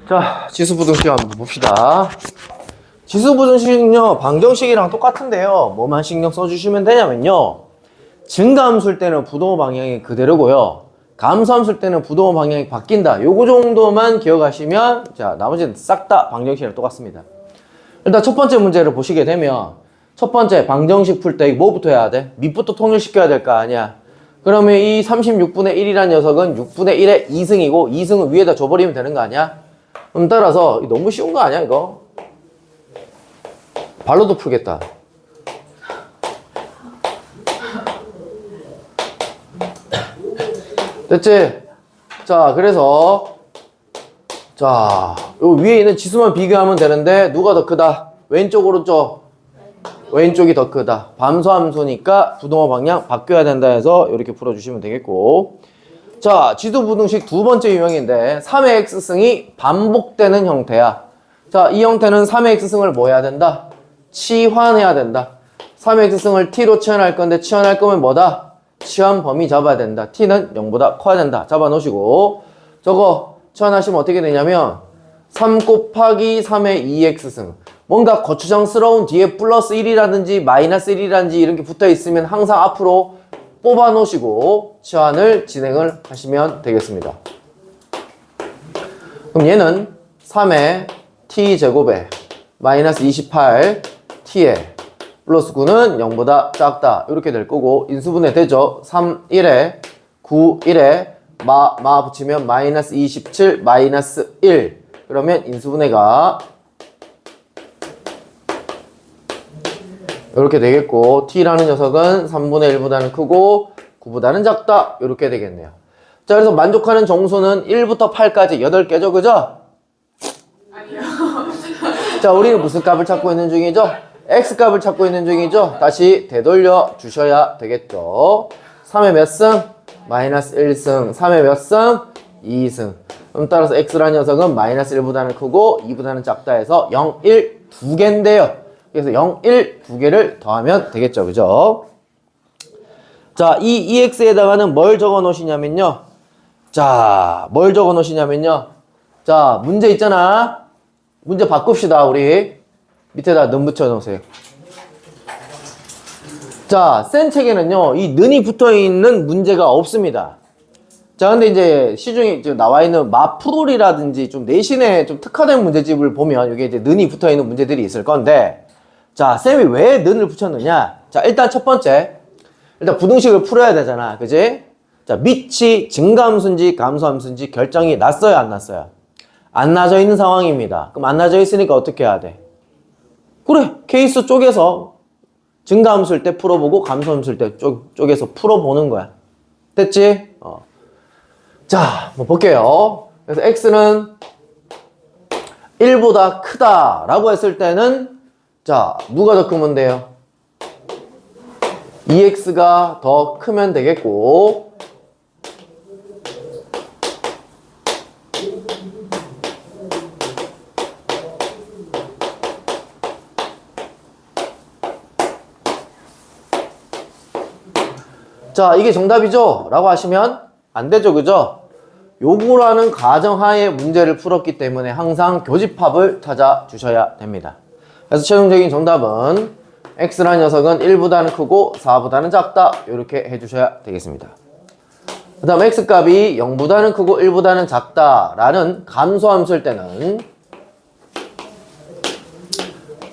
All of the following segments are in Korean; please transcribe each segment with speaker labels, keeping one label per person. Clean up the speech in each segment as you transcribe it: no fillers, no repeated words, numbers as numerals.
Speaker 1: 자, 지수부등식 한번 봅시다. 지수부등식은요, 방정식이랑 똑같은데요. 뭐만 신경 써주시면 되냐면요. 증가함수일 때는 부동호 방향이 그대로고요. 감소함수일 때는 부동호 방향이 바뀐다. 요거 정도만 기억하시면, 자, 나머지는 싹 다 방정식이랑 똑같습니다. 일단 첫 번째 문제를 보시게 되면, 첫 번째 방정식 풀 때 뭐부터 해야 돼? 밑부터 통일시켜야 될 거 아니야. 그러면 이 36분의 1이라는 녀석은 6분의 1의 2승이고 2승은 위에다 줘버리면 되는 거 아니야? 그럼 따라서 너무 쉬운 거 아니야 이거? 발로도 풀겠다. 됐지? 자, 그래서 자, 요 위에 있는 지수만 비교하면 되는데 누가 더 크다? 왼쪽 오른쪽? 왼쪽이 더 크다. 밤소함수니까 부동호 방향 바뀌어야 된다 해서 이렇게 풀어주시면 되겠고, 자, 지수부등식 두 번째 유형인데 3의 x승이 반복되는 형태야. 자, 이 형태는 3의 x승을 뭐 해야 된다? 치환해야 된다. 3의 x승을 t로 치환할 건데 치환할 거면 뭐다? 치환 범위 잡아야 된다. t는 0보다 커야 된다. 잡아 놓으시고, 저거 치환하시면 어떻게 되냐면 3 곱하기 3의 2x승, 뭔가 거추장스러운 뒤에 플러스 1이라든지 마이너스 1이라든지 이런 게 붙어 있으면 항상 앞으로 뽑아 놓으시고 치환을 진행을 하시면 되겠습니다. 그럼 얘는 3의 t제곱에 마이너스 28 t에 플러스 9는 0보다 작다 이렇게 될 거고, 인수분해 되죠. 3 1에 9 1에 마 붙이면 마이너스 27 마이너스 1, 그러면 인수분해가 이렇게 되겠고, t라는 녀석은 3분의 1보다는 크고 9보다는 작다 이렇게 되겠네요. 자, 그래서 만족하는 정수는 1부터 8까지 8개죠, 그죠?
Speaker 2: 아니요.
Speaker 1: 자, 우리는 무슨 값을 찾고 있는 중이죠? x값을 찾고 있는 중이죠? 다시 되돌려 주셔야 되겠죠. 3의 몇 승? 마이너스 1승. 3의 몇 승? 2승. 그럼 따라서 x라는 녀석은 마이너스 1보다는 크고 2보다는 작다 해서 0, 1, 2개인데요. 그래서 0, 1, 2개를 더하면 되겠죠, 그죠? 자, 이 EX에다가는 뭘 적어 놓으시냐면요. 자, 뭘 적어 놓으시냐면요. 자, 문제 있잖아. 문제 바꿉시다, 우리. 밑에다 는 붙여 놓으세요. 자, 센 책에는요, 이 는이 붙어 있는 문제가 없습니다. 자, 근데 이제 시중에 지금 나와 있는 마프롤이라든지 좀 내신에 좀 특화된 문제집을 보면 여기 이제 는이 붙어 있는 문제들이 있을 건데, 자, 쌤이 왜 는을 붙였느냐? 자, 일단 첫 번째, 일단 부등식을 풀어야 되잖아, 그지? 자, 밑이 증가함수인지 감소함수인지 결정이 났어요, 안 났어요? 안 나져 있는 상황입니다. 그럼 안 나져 있으니까 어떻게 해야 돼? 그래, 케이스 쪽에서 증가함수일 때 풀어보고 감소함수일 때 쪽에서 풀어보는 거야. 됐지? 자, 뭐 볼게요. 그래서 x는 1보다 크다라고 했을 때는, 자, 누가 더 크면 돼요? 2x가 더 크면 되겠고, 자, 이게 정답이죠? 라고 하시면 안 되죠, 그죠? 요구라는 가정하에 문제를 풀었기 때문에 항상 교집합을 찾아주셔야 됩니다. 그래서 최종적인 정답은 x라는 녀석은 1보다는 크고 4보다는 작다 이렇게 해주셔야 되겠습니다. 그 다음 x값이 0보다는 크고 1보다는 작다 라는 감소함수일 때는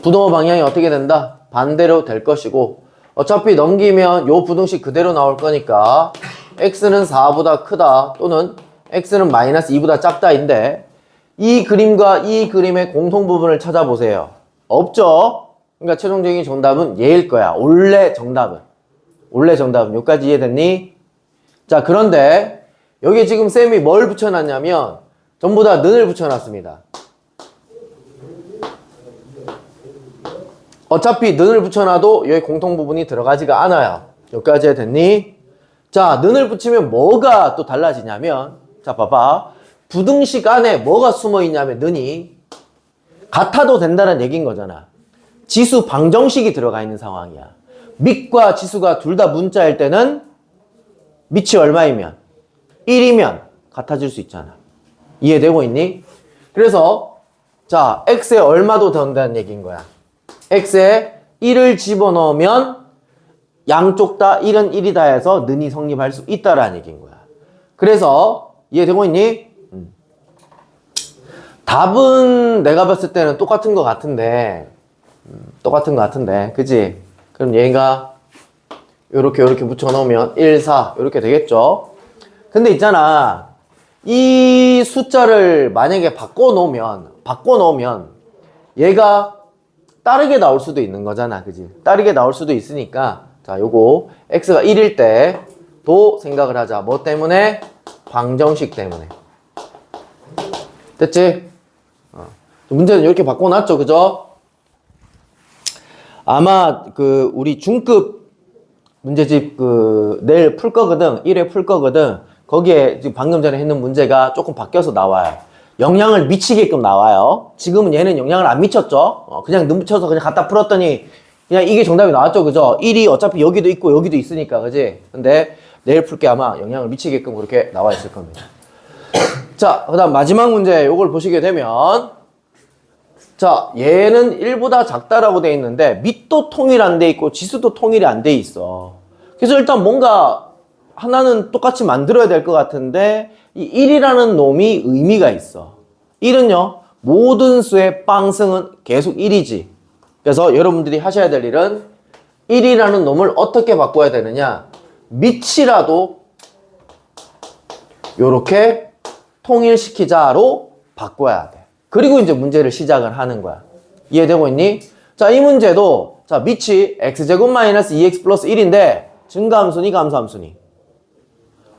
Speaker 1: 부동호 방향이 어떻게 된다? 반대로 될 것이고, 어차피 넘기면 요 부등식 그대로 나올 거니까 x는 4보다 크다 또는 x는 마이너스 2보다 작다인데, 이 그림과 이 그림의 공통부분을 찾아보세요. 없죠? 그러니까 최종적인 정답은 얘일 거야. 원래 정답은 여기까지 이해됐니? 자, 그런데 여기 지금 쌤이 뭘 붙여놨냐면 전부 다 는을 붙여놨습니다. 어차피 는을 붙여놔도 여기 공통부분이 들어가지가 않아요. 여기까지 이해됐니? 자, 는을 붙이면 뭐가 또 달라지냐면, 자, 봐봐. 부등식 안에 뭐가 숨어 있냐면 는이 같아도 된다는 얘기인 거잖아. 지수 방정식이 들어가 있는 상황이야. 밑과 지수가 둘 다 문자일 때는 밑이 얼마이면? 1이면 같아질 수 있잖아. 이해되고 있니? 그래서 자, x에 얼마도 더한다는 얘기인 거야. x에 1을 집어넣으면 양쪽 다 1은 1이다 해서 는이 성립할 수 있다라는 얘기인 거야. 그래서 이해되고 있니? 답은 내가 봤을 때는 똑같은 것 같은데 그치? 그럼 얘가 요렇게 붙여놓으면 1, 4 요렇게 되겠죠? 근데 있잖아, 이 숫자를 만약에 바꿔놓으면 얘가 다르게 나올 수도 있는 거잖아, 그지? 다르게 나올 수도 있으니까 자, 요거 x가 1일 때도 생각을 하자. 뭐 때문에? 방정식 때문에. 됐지? 문제는 이렇게 바꿔놨죠, 그죠? 아마 그 우리 중급 문제집 내일 풀 거거든. 1회 풀 거거든. 거기에 지금 방금 전에 했는 문제가 조금 바뀌어서 나와요. 영향을 미치게끔 나와요. 지금은 얘는 영향을 안 미쳤죠. 그냥 넘쳐서 그냥 갖다 풀었더니 그냥 이게 정답이 나왔죠, 그죠? 1이 어차피 여기도 있고 여기도 있으니까, 그지? 근데 내일 풀게 아마 영향을 미치게끔 그렇게 나와 있을 겁니다. 자, 그 다음 마지막 문제 요걸 보시게 되면 자, 얘는 1보다 작다라고 돼 있는데 밑도 통일 안 돼 있고 지수도 통일이 안 돼 있어. 그래서 일단 뭔가 하나는 똑같이 만들어야 될 것 같은데 이 1이라는 놈이 의미가 있어. 1은요, 모든 수의 빵승은 계속 1이지. 그래서 여러분들이 하셔야 될 일은 1이라는 놈을 어떻게 바꿔야 되느냐, 밑이라도 요렇게 통일시키자로 바꿔야 돼. 그리고 이제 문제를 시작을 하는 거야. 이해되고 있니? 자, 이 문제도 자, 밑이 x제곱 마이너스 2x 플러스 1인데 증가함수니 감소함수니?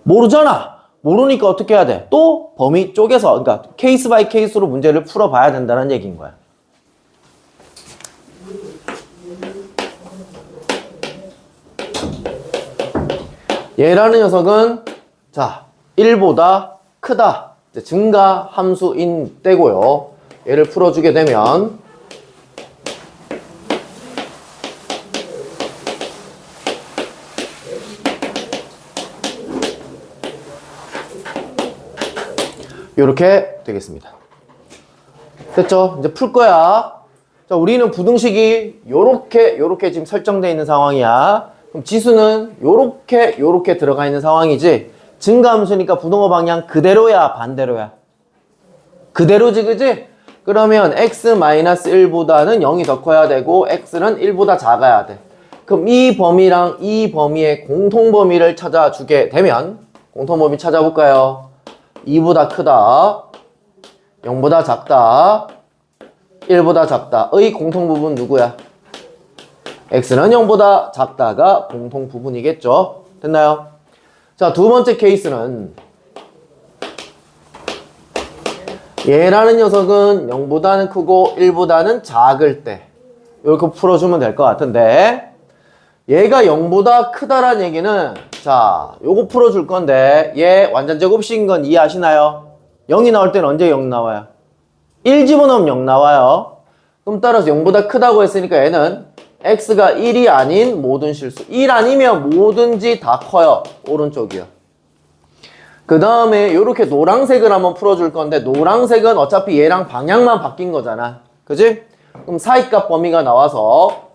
Speaker 1: 모르잖아. 모르니까 어떻게 해야 돼? 또 범위 쪼개서, 그러니까 케이스 바이 케이스로 문제를 풀어봐야 된다는 얘기인 거야. 얘라는 녀석은 자, 1보다 크다. 증가 함수인 때고요. 얘를 풀어주게 되면 이렇게 되겠습니다. 됐죠? 이제 풀 거야. 자, 우리는 부등식이 요렇게 지금 설정되어 있는 상황이야. 그럼 지수는 요렇게 들어가 있는 상황이지. 증가함수니까 부등호 방향 그대로야, 반대로야? 그대로지, 그지? 그러면 x-1보다는 0이 더 커야 되고 x는 1보다 작아야 돼. 그럼 이 범위랑 이 범위의 공통범위를 찾아주게 되면 공통범위 찾아볼까요? 2보다 크다, 0보다 작다, 1보다 작다의 공통부분 누구야? x는 0보다 작다가 공통부분이겠죠? 됐나요? 자, 두 번째 케이스는 얘라는 녀석은 0보다는 크고 1보다는 작을 때 이렇게 풀어주면 될 것 같은데, 얘가 0보다 크다란 얘기는 자, 요거 풀어줄 건데 얘 완전 제곱식인 건 이해하시나요? 0이 나올 때는 언제 0 나와요? 1 집어넣으면 0 나와요. 그럼 따라서 0보다 크다고 했으니까 얘는 x가 1이 아닌 모든 실수, 1 아니면 뭐든지 다 커요. 오른쪽이요. 그 다음에 이렇게 노란색을 한번 풀어줄 건데 노란색은 어차피 얘랑 방향만 바뀐 거잖아, 그지? 그럼 사이값 범위가 나와서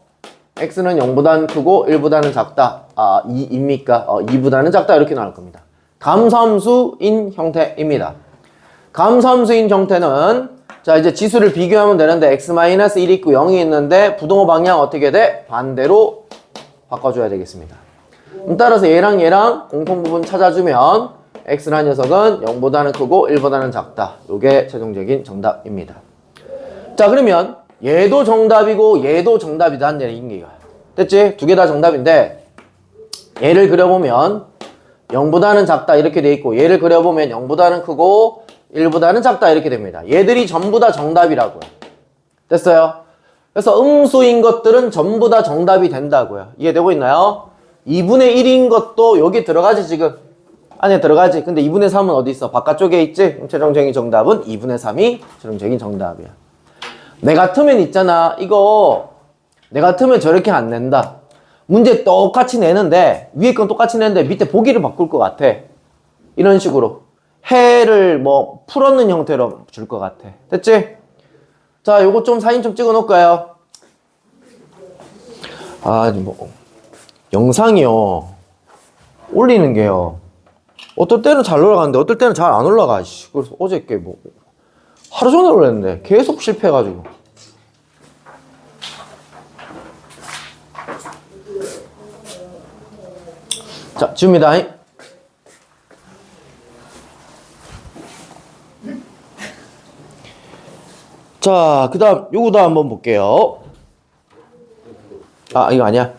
Speaker 1: x는 0보다는 크고 1보다는 작다. 아, 2입니까? 2보다는 작다 이렇게 나올 겁니다. 감소함수인 형태입니다. 감소함수인 형태는 자, 이제 지수를 비교하면 되는데 x-1이 있고 0이 있는데 부등호 방향 어떻게 돼? 반대로 바꿔줘야 되겠습니다. 따라서 얘랑 공통부분 찾아주면 x라는 녀석은 0보다는 크고 1보다는 작다. 이게 최종적인 정답입니다. 자, 그러면 얘도 정답이고 얘도 정답이다는 얘기가 됐지? 두 개 다 정답인데 얘를 그려보면 0보다는 작다 이렇게 돼 있고 얘를 그려보면 0보다는 크고 1보다는 작다 이렇게 됩니다. 얘들이 전부 다 정답이라고요. 됐어요? 그래서 음수인 것들은 전부 다 정답이 된다고요. 이해되고 있나요? 2분의 1인 것도 여기 들어가지, 지금 안에 들어가지. 근데 2분의 3은 어디 있어? 바깥쪽에 있지? 그럼 최종적인 정답은 2분의 3이 최종적인 정답이야. 내 같으면 있잖아, 이거 내 같으면 저렇게 안 낸다. 문제 똑같이 내는데 위에 건 똑같이 내는데 밑에 보기를 바꿀 것 같아. 이런 식으로 때를 뭐 풀었는 형태로 줄 것 같아. 됐지? 자, 요거 좀 사진 좀 찍어 놓을까요? 아, 뭐 영상이요. 올리는 게요. 어떨 때는 잘 올라가는데 어떨 때는 잘 안 올라가. 그래서 어저께 뭐 하루 종일 올렸는데 계속 실패해가지고. 자, 지웁니다. 자, 그 다음 요거도 한번 볼게요. 아, 이거 아니야?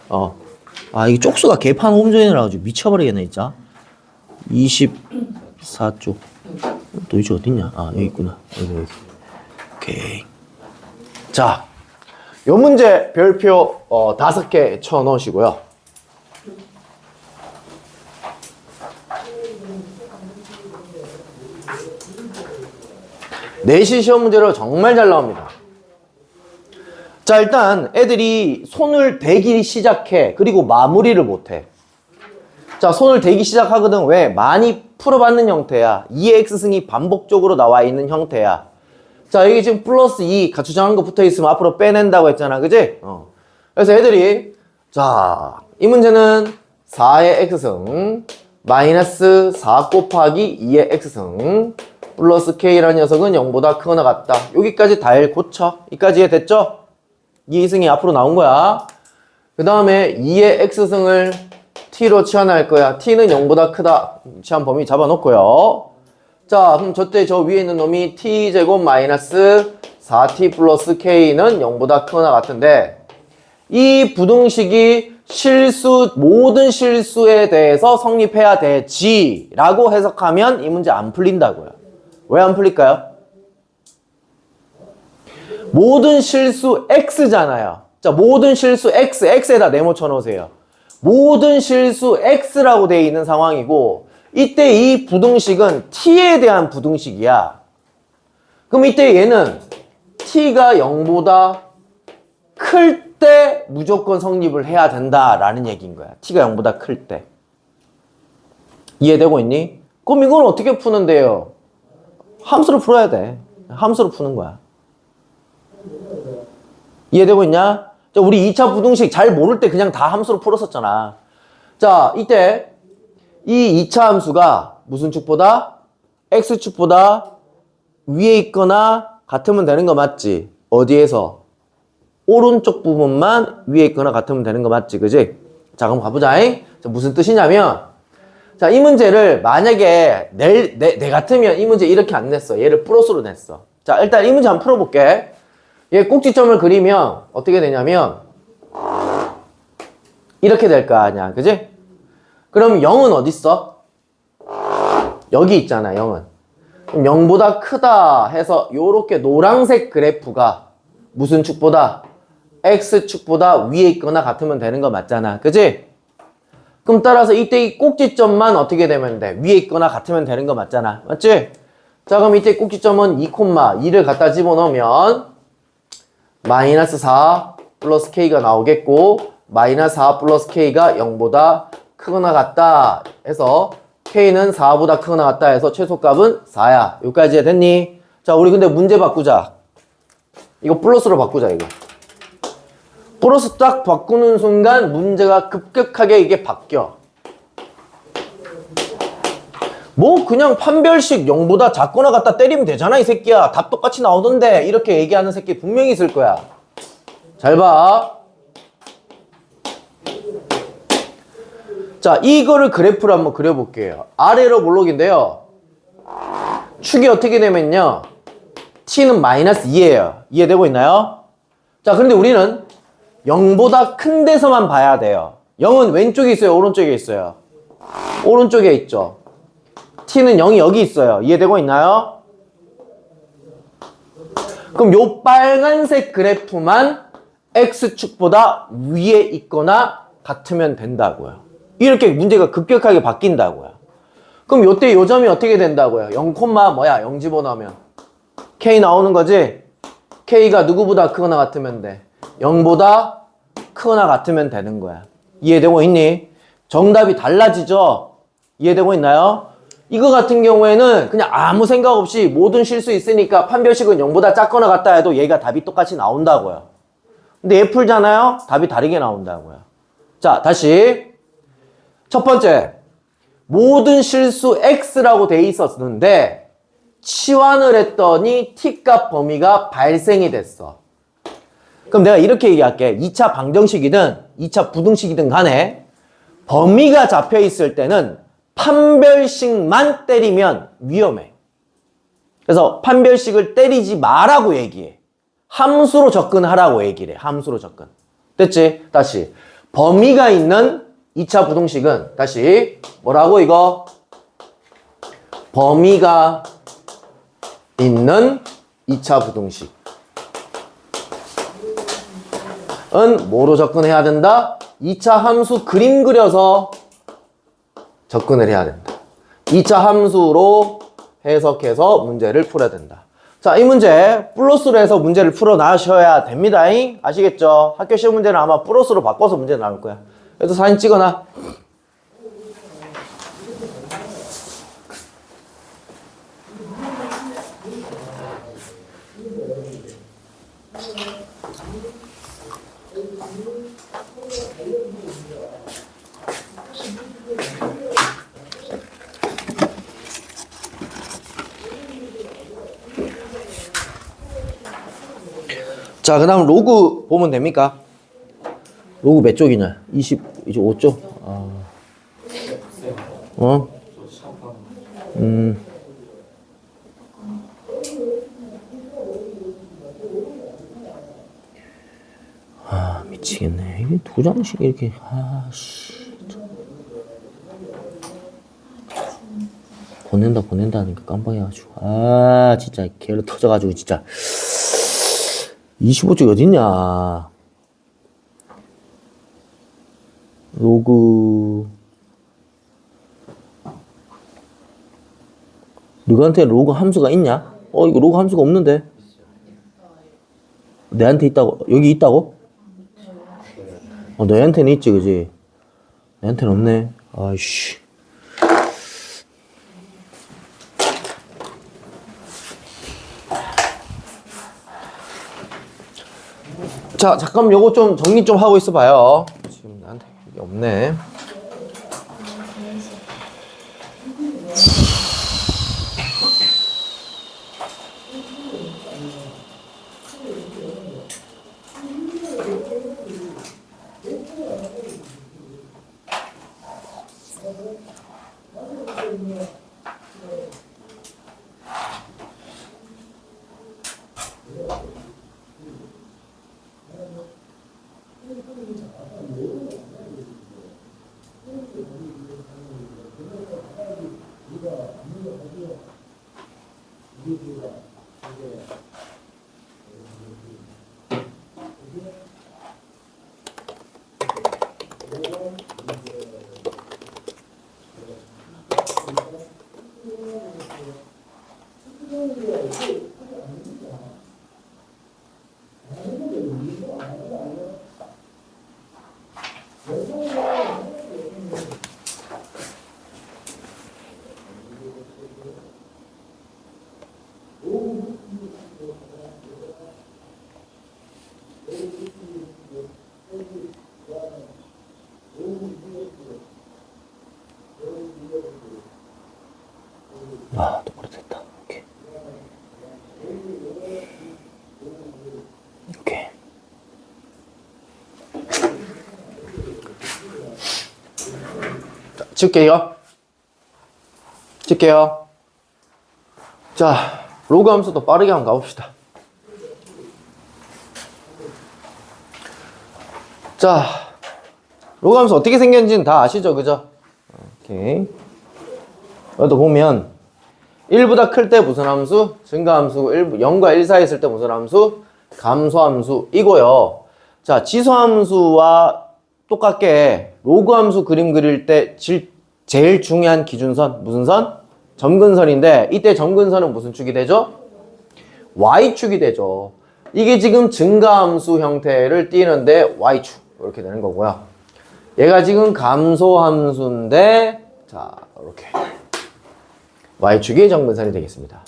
Speaker 1: 아, 이게 쪽수가 개판 홈존이라 가지고 미쳐버리겠네 진짜. 24쪽. 도대체 어딨냐? 아, 여기 있구나. 여기. 오케이. 자, 요 문제 별표 5개 쳐 넣으시고요. 내신 시험 문제로 정말 잘 나옵니다. 자, 일단 애들이 손을 대기 시작해. 그리고 마무리를 못해. 자, 손을 대기 시작하거든. 왜? 많이 풀어받는 형태야. 2의 x승이 반복적으로 나와 있는 형태야. 자, 여기 지금 플러스 2 가추정한 거 붙어 있으면 앞으로 빼낸다고 했잖아. 그지? 그래서 애들이, 자, 이 문제는 4의 x승 마이너스 4 곱하기 2의 x승 플러스 k라는 녀석은 0보다 크거나 같다. 여기까지 다 고쳐. 여기까지 이해됐죠? 2승이 앞으로 나온 거야. 그 다음에 2의 x승을 t로 치환할 거야. t는 0보다 크다. 치환 범위 잡아놓고요. 자, 그럼 저때 저 위에 있는 놈이 t제곱 마이너스 4t 플러스 k는 0보다 크거나 같은데 이 부등식이 모든 실수에 대해서 성립해야 되지 라고 해석하면 이 문제 안 풀린다고요. 왜 안 풀릴까요? 모든 실수 x잖아요. 자, 모든 실수 x에다 네모 쳐놓으세요. 모든 실수 x라고 되어 있는 상황이고 이때 이 부등식은 t에 대한 부등식이야. 그럼 이때 얘는 t가 0보다 클 때 무조건 성립을 해야 된다라는 얘기인 거야. t가 0보다 클 때. 이해되고 있니? 그럼 이건 어떻게 푸는데요? 함수로 풀어야 돼. 함수로 푸는 거야. 이해되고 있냐? 자, 우리 2차 부등식 잘 모를 때 그냥 다 함수로 풀었었잖아. 자, 이때 이 2차 함수가 무슨 축보다? x축보다 위에 있거나 같으면 되는 거 맞지? 어디에서? 오른쪽 부분만 위에 있거나 같으면 되는 거 맞지? 그지? 자, 그럼 가보자. 자, 무슨 뜻이냐면 자, 이 문제를 만약에 내 같으면 이 문제 이렇게 안 냈어. 얘를 플러스로 냈어. 자, 일단 이 문제 한번 풀어볼게. 얘 꼭지점을 그리면 어떻게 되냐면 이렇게 될 거 아니야. 그지? 그럼 0은 어딨어? 여기 있잖아. 0은. 그럼 0보다 크다 해서 요렇게 노란색 그래프가 무슨 축보다? x축보다 위에 있거나 같으면 되는 거 맞잖아. 그지? 그럼 따라서 이때 이 꼭지점만 어떻게 되면 돼? 위에 있거나 같으면 되는 거 맞잖아. 맞지? 자, 그럼 이때 꼭지점은 2,2를 갖다 집어넣으면 마이너스 4 플러스 k가 나오겠고 마이너스 4 플러스 k가 0보다 크거나 같다 해서 k는 4보다 크거나 같다 해서 최소값은 4야. 여기까지 됐니? 자, 우리 근데 문제 바꾸자. 이거 플러스로 바꾸자. 이거 플러스 딱 바꾸는 순간 문제가 급격하게 이게 바뀌어. 뭐 그냥 판별식 0보다 작거나 같다 때리면 되잖아 이 새끼야. 답 똑같이 나오던데 이렇게 얘기하는 새끼 분명히 있을 거야. 잘 봐. 자, 이거를 그래프로 한번 그려볼게요. 아래로 볼록인데요. 축이 어떻게 되면요. t는 마이너스 2예요. 이해되고 있나요? 자, 그런데 우리는 0보다 큰 데서만 봐야 돼요. 0은 왼쪽에 있어요? 오른쪽에 있어요? 오른쪽에 있죠. t는 0이 여기 있어요. 이해되고 있나요? 그럼 요 빨간색 그래프만 x축보다 위에 있거나 같으면 된다고요. 이렇게 문제가 급격하게 바뀐다고요. 그럼 요때 요 점이 어떻게 된다고요? 0, 뭐야? 0 집어넣으면 k 나오는 거지? k가 누구보다 크거나 같으면 돼. 0보다 크거나 같으면 되는 거야. 이해되고 있니? 정답이 달라지죠? 이해되고 있나요? 이거 같은 경우에는 그냥 아무 생각 없이 모든 쉴 수 있으니까 판별식은 0보다 작거나 같다 해도 얘가 답이 똑같이 나온다고요. 근데 얘 풀잖아요? 답이 다르게 나온다고요. 자, 다시. 첫 번째. 모든 실수 X라고 돼 있었는데 치환을 했더니 T값 범위가 발생이 됐어. 그럼 내가 이렇게 얘기할게. 2차 방정식이든 2차 부등식이든 간에 범위가 잡혀 있을 때는 판별식만 때리면 위험해. 그래서 판별식을 때리지 마라고 얘기해. 함수로 접근하라고 얘기를 해. 함수로 접근. 됐지? 다시. 범위가 있는 2차 부등식은 다시 뭐라고 이거? 범위가 있는 2차 부등식은 뭐로 접근해야 된다? 2차 함수 그림 그려서 접근을 해야 된다. 2차 함수로 해석해서 문제를 풀어야 된다. 자, 이 문제 플러스로 해서 문제를 풀어 나셔야 됩니다. 아시겠죠? 학교 시험 문제는 아마 플러스로 바꿔서 문제 나올 거야. 그래서 사진 찍어놔. 자, 그 다음 로그 보면 됩니까? 로그 몇 쪽이냐? 25쪽? 어? 미치겠네. 이게 두 장씩 이렇게, 보낸다 하니까 깜빡해가지고. 진짜 개로 터져가지고, 진짜. 25쪽 어딨냐? 로그. 누구한테 로그 함수가 있냐? 이거 로그 함수가 없는데? 내한테 있다고? 여기 있다고? 너한테는 있지, 그지? 내한테는 없네. 아이씨. 자, 잠깐 요거 좀 정리 좀 하고 있어 봐요. 지금 나한테 이게 없네. 똑바로 됐다. 오케이. 오케이. 자, 칠게요. 자, 로그 함수도 빠르게 한번 가봅시다. 자, 로그 함수 어떻게 생겼는지는 다 아시죠? 그죠? 오케이. 여기도 보면 1보다 클 때 무슨 함수? 증가함수. 0과 1 사이에 있을 때 무슨 함수? 감소함수 이고요. 자, 지수함수와 똑같게 로그 함수 그림 그릴 때 제일 중요한 기준선 무슨 선? 점근선인데 이때 점근선은 무슨 축이 되죠? Y축이 되죠. 이게 지금 증가함수 형태를 띠는데 Y축 이렇게 되는 거고요. 얘가 지금 감소함수인데 자 이렇게 y축이 정근선이 되겠습니다.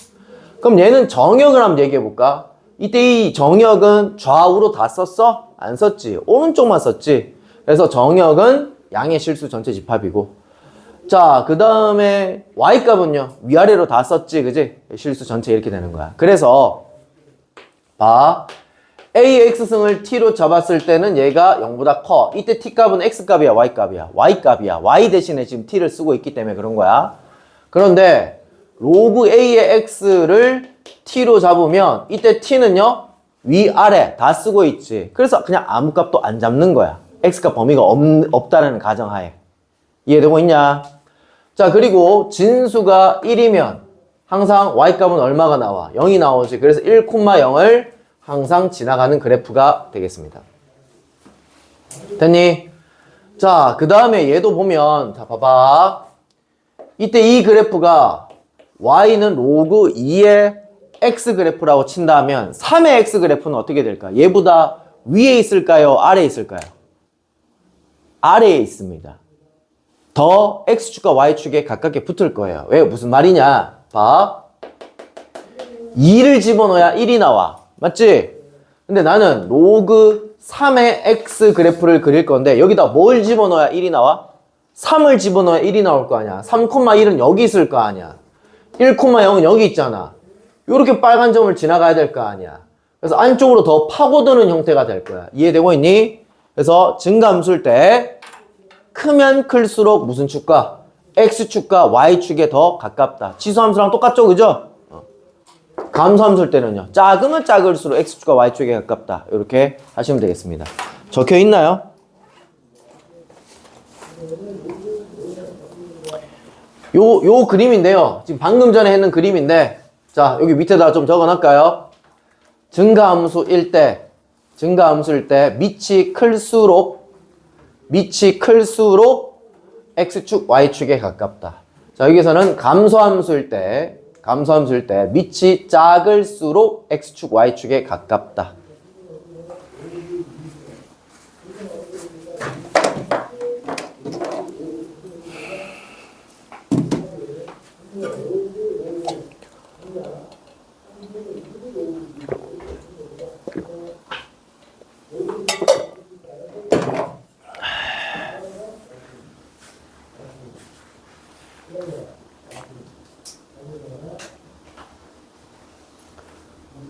Speaker 1: 그럼 얘는 정역을 한번 얘기해 볼까? 이때 이 정역은 좌우로 다 썼어? 안 썼지. 오른쪽만 썼지. 그래서 정역은 양의 실수 전체 집합이고, 자, 그 다음에 y값은요 위아래로 다 썼지, 그지? 실수 전체 이렇게 되는 거야. 그래서 봐, a의 x승을 t로 잡았을 때는 얘가 0보다 커. 이때 t값은 x값이야 y값이야? y값이야. y 대신에 지금 t를 쓰고 있기 때문에 그런 거야. 그런데 로그 a의 x를 t로 잡으면 이때 t는요 위아래 다 쓰고 있지. 그래서 그냥 아무 값도 안 잡는 거야. x값 범위가 없다는 가정하에. 이해되고 있냐? 자, 그리고 진수가 1이면 항상 y값은 얼마가 나와? 0이 나오지. 그래서 1,0을 항상 지나가는 그래프가 되겠습니다. 됐니? 자, 그 다음에 얘도 보면, 자, 봐봐. 이때 이 그래프가 y는 로그 2의 x 그래프라고 친다면 3의 x 그래프는 어떻게 될까? 얘보다 위에 있을까요? 아래에 있을까요? 아래에 있습니다. 더 x축과 y축에 가깝게 붙을 거예요. 왜? 무슨 말이냐? 봐. 2를 집어넣어야 1이 나와. 맞지? 근데 나는 로그 3의 x 그래프를 그릴 건데 여기다 뭘 집어넣어야 1이 나와? 3을 집어넣어야 1이 나올 거 아니야. 3,1은 여기 있을 거 아니야. 1,0은 여기 있잖아. 요렇게 빨간 점을 지나가야 될 거 아니야. 그래서 안쪽으로 더 파고드는 형태가 될 거야. 이해되고 있니? 그래서 증가함수일 때 크면 클수록 무슨 축과? x축과 y축에 더 가깝다. 지수함수랑 똑같죠, 그죠? 감소함수일 때는요, 작으면 작을수록 x축과 y축에 가깝다. 이렇게 하시면 되겠습니다. 적혀 있나요? 요 그림인데요. 지금 방금 전에 했는 그림인데, 자, 여기 밑에다 좀 적어 놨을까요? 증가함수일 때 밑이 클수록 x축, y축에 가깝다. 자, 여기서는 감소함수일 때 밑이 작을수록 x축, y축에 가깝다.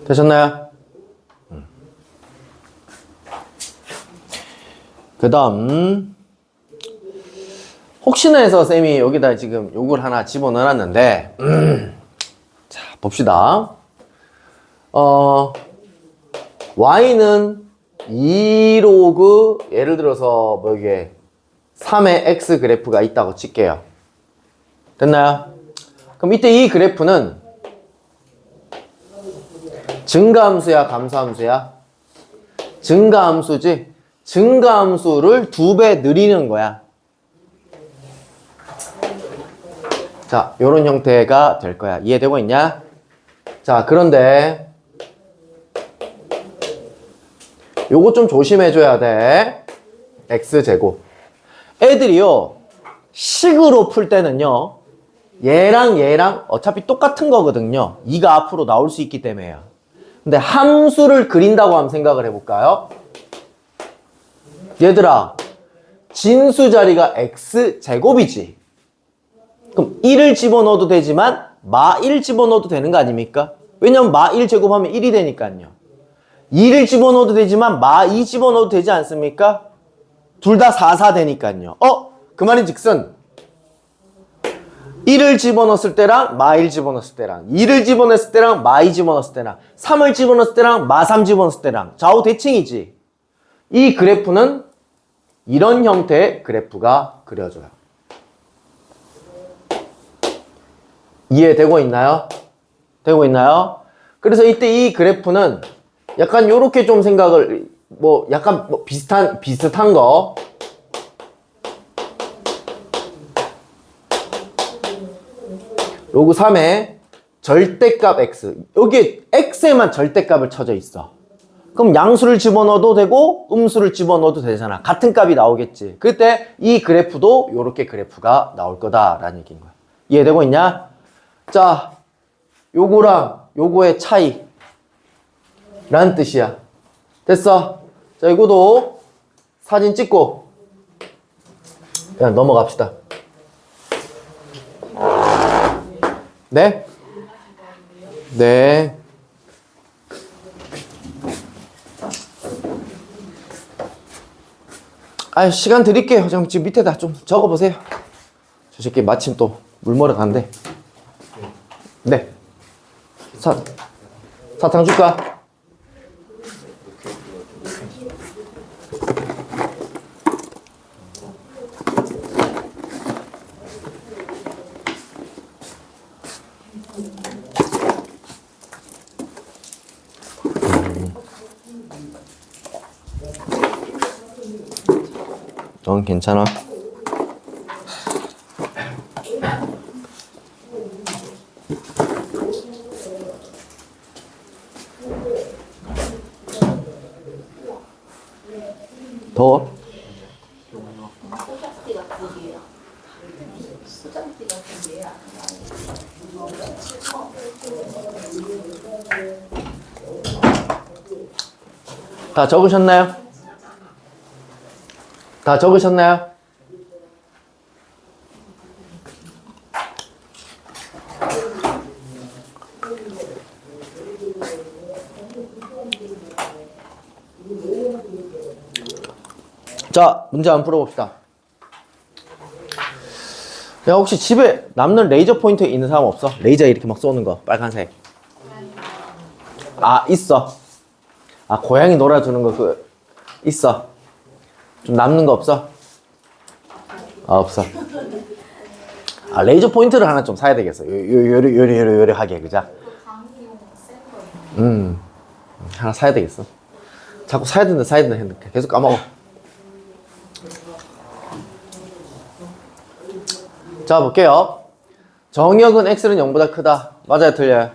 Speaker 1: 되셨나요? 그 다음 혹시나 해서 쌤이 여기다 지금 요걸 하나 집어넣어놨는데 자, 봅시다. y는 2로그 예를 들어서 뭐 이게 3의 x 그래프가 있다고 칠게요. 됐나요? 그럼 이때 이 그래프는 증가함수야, 감소함수야? 증가함수지? 증가함수를 2배 늘리는 거야. 자, 요런 형태가 될 거야. 이해되고 있냐? 자, 그런데 요거 좀 조심해줘야 돼. x제곱. 애들이요, 식으로 풀 때는요, 얘랑 어차피 똑같은 거거든요. 2가 앞으로 나올 수 있기 때문에요. 근데 함수를 그린다고 한번 생각을 해볼까요? 얘들아, 진수 자리가 x제곱이지. 그럼 1을 집어넣어도 되지만 마 1 집어넣어도 되는 거 아닙니까? 왜냐면 마 1 제곱하면 1이 되니까요. 2를 집어넣어도 되지만 마 2 집어넣어도 되지 않습니까? 둘 다 4 되니까요. 그 말인 즉슨 1을 집어넣었을 때랑 마 1 집어넣었을 때랑 2를 집어넣었을 때랑 마 2 집어넣었을 때랑 3을 집어넣었을 때랑 마 3 집어넣었을 때랑 좌우 대칭이지. 이 그래프는 이런 형태의 그래프가 그려져요. 이해되고 있나요? 되고 있나요? 그래서 이때 이 그래프는 약간 요렇게 좀 생각을 약간 비슷한 거 로그 3의 절대값 x. 여기 x에만 절대값을 쳐져 있어. 그럼 양수를 집어넣어도 되고 음수를 집어넣어도 되잖아. 같은 값이 나오겠지. 그때 이 그래프도 이렇게 그래프가 나올 거다라는 얘기인 거야. 이해되고 있냐? 자, 요거랑 요거의 차이 라는 뜻이야. 됐어? 자, 이거도 사진 찍고 그냥 넘어갑시다. 네? 네. 아, 시간 드릴게요. 지금 밑에다 좀 적어보세요. 저 새끼 마침 또 물 먹으러 간대. 네. 사탕 줄까? 넌 괜찮아? 더워? 다 적으셨나요? 다 적으셨나요? 자, 문제 한번 풀어봅시다. 야, 혹시 집에 남는 레이저 포인터 있는 사람 없어? 레이저 이렇게 막 쏘는 거, 빨간색. 아, 있어. 아, 고양이 놀아주는 거, 있어. 좀 남는 거 없어? 아, 없어. 아, 레이저 포인트를 하나 좀 사야 되겠어. 요리하게, 그자? 하나 사야 되겠어. 자꾸 사야 된다 했는데 계속 까먹어. 자, 볼게요. 정역은 x는 0보다 크다. 맞아요, 틀려요?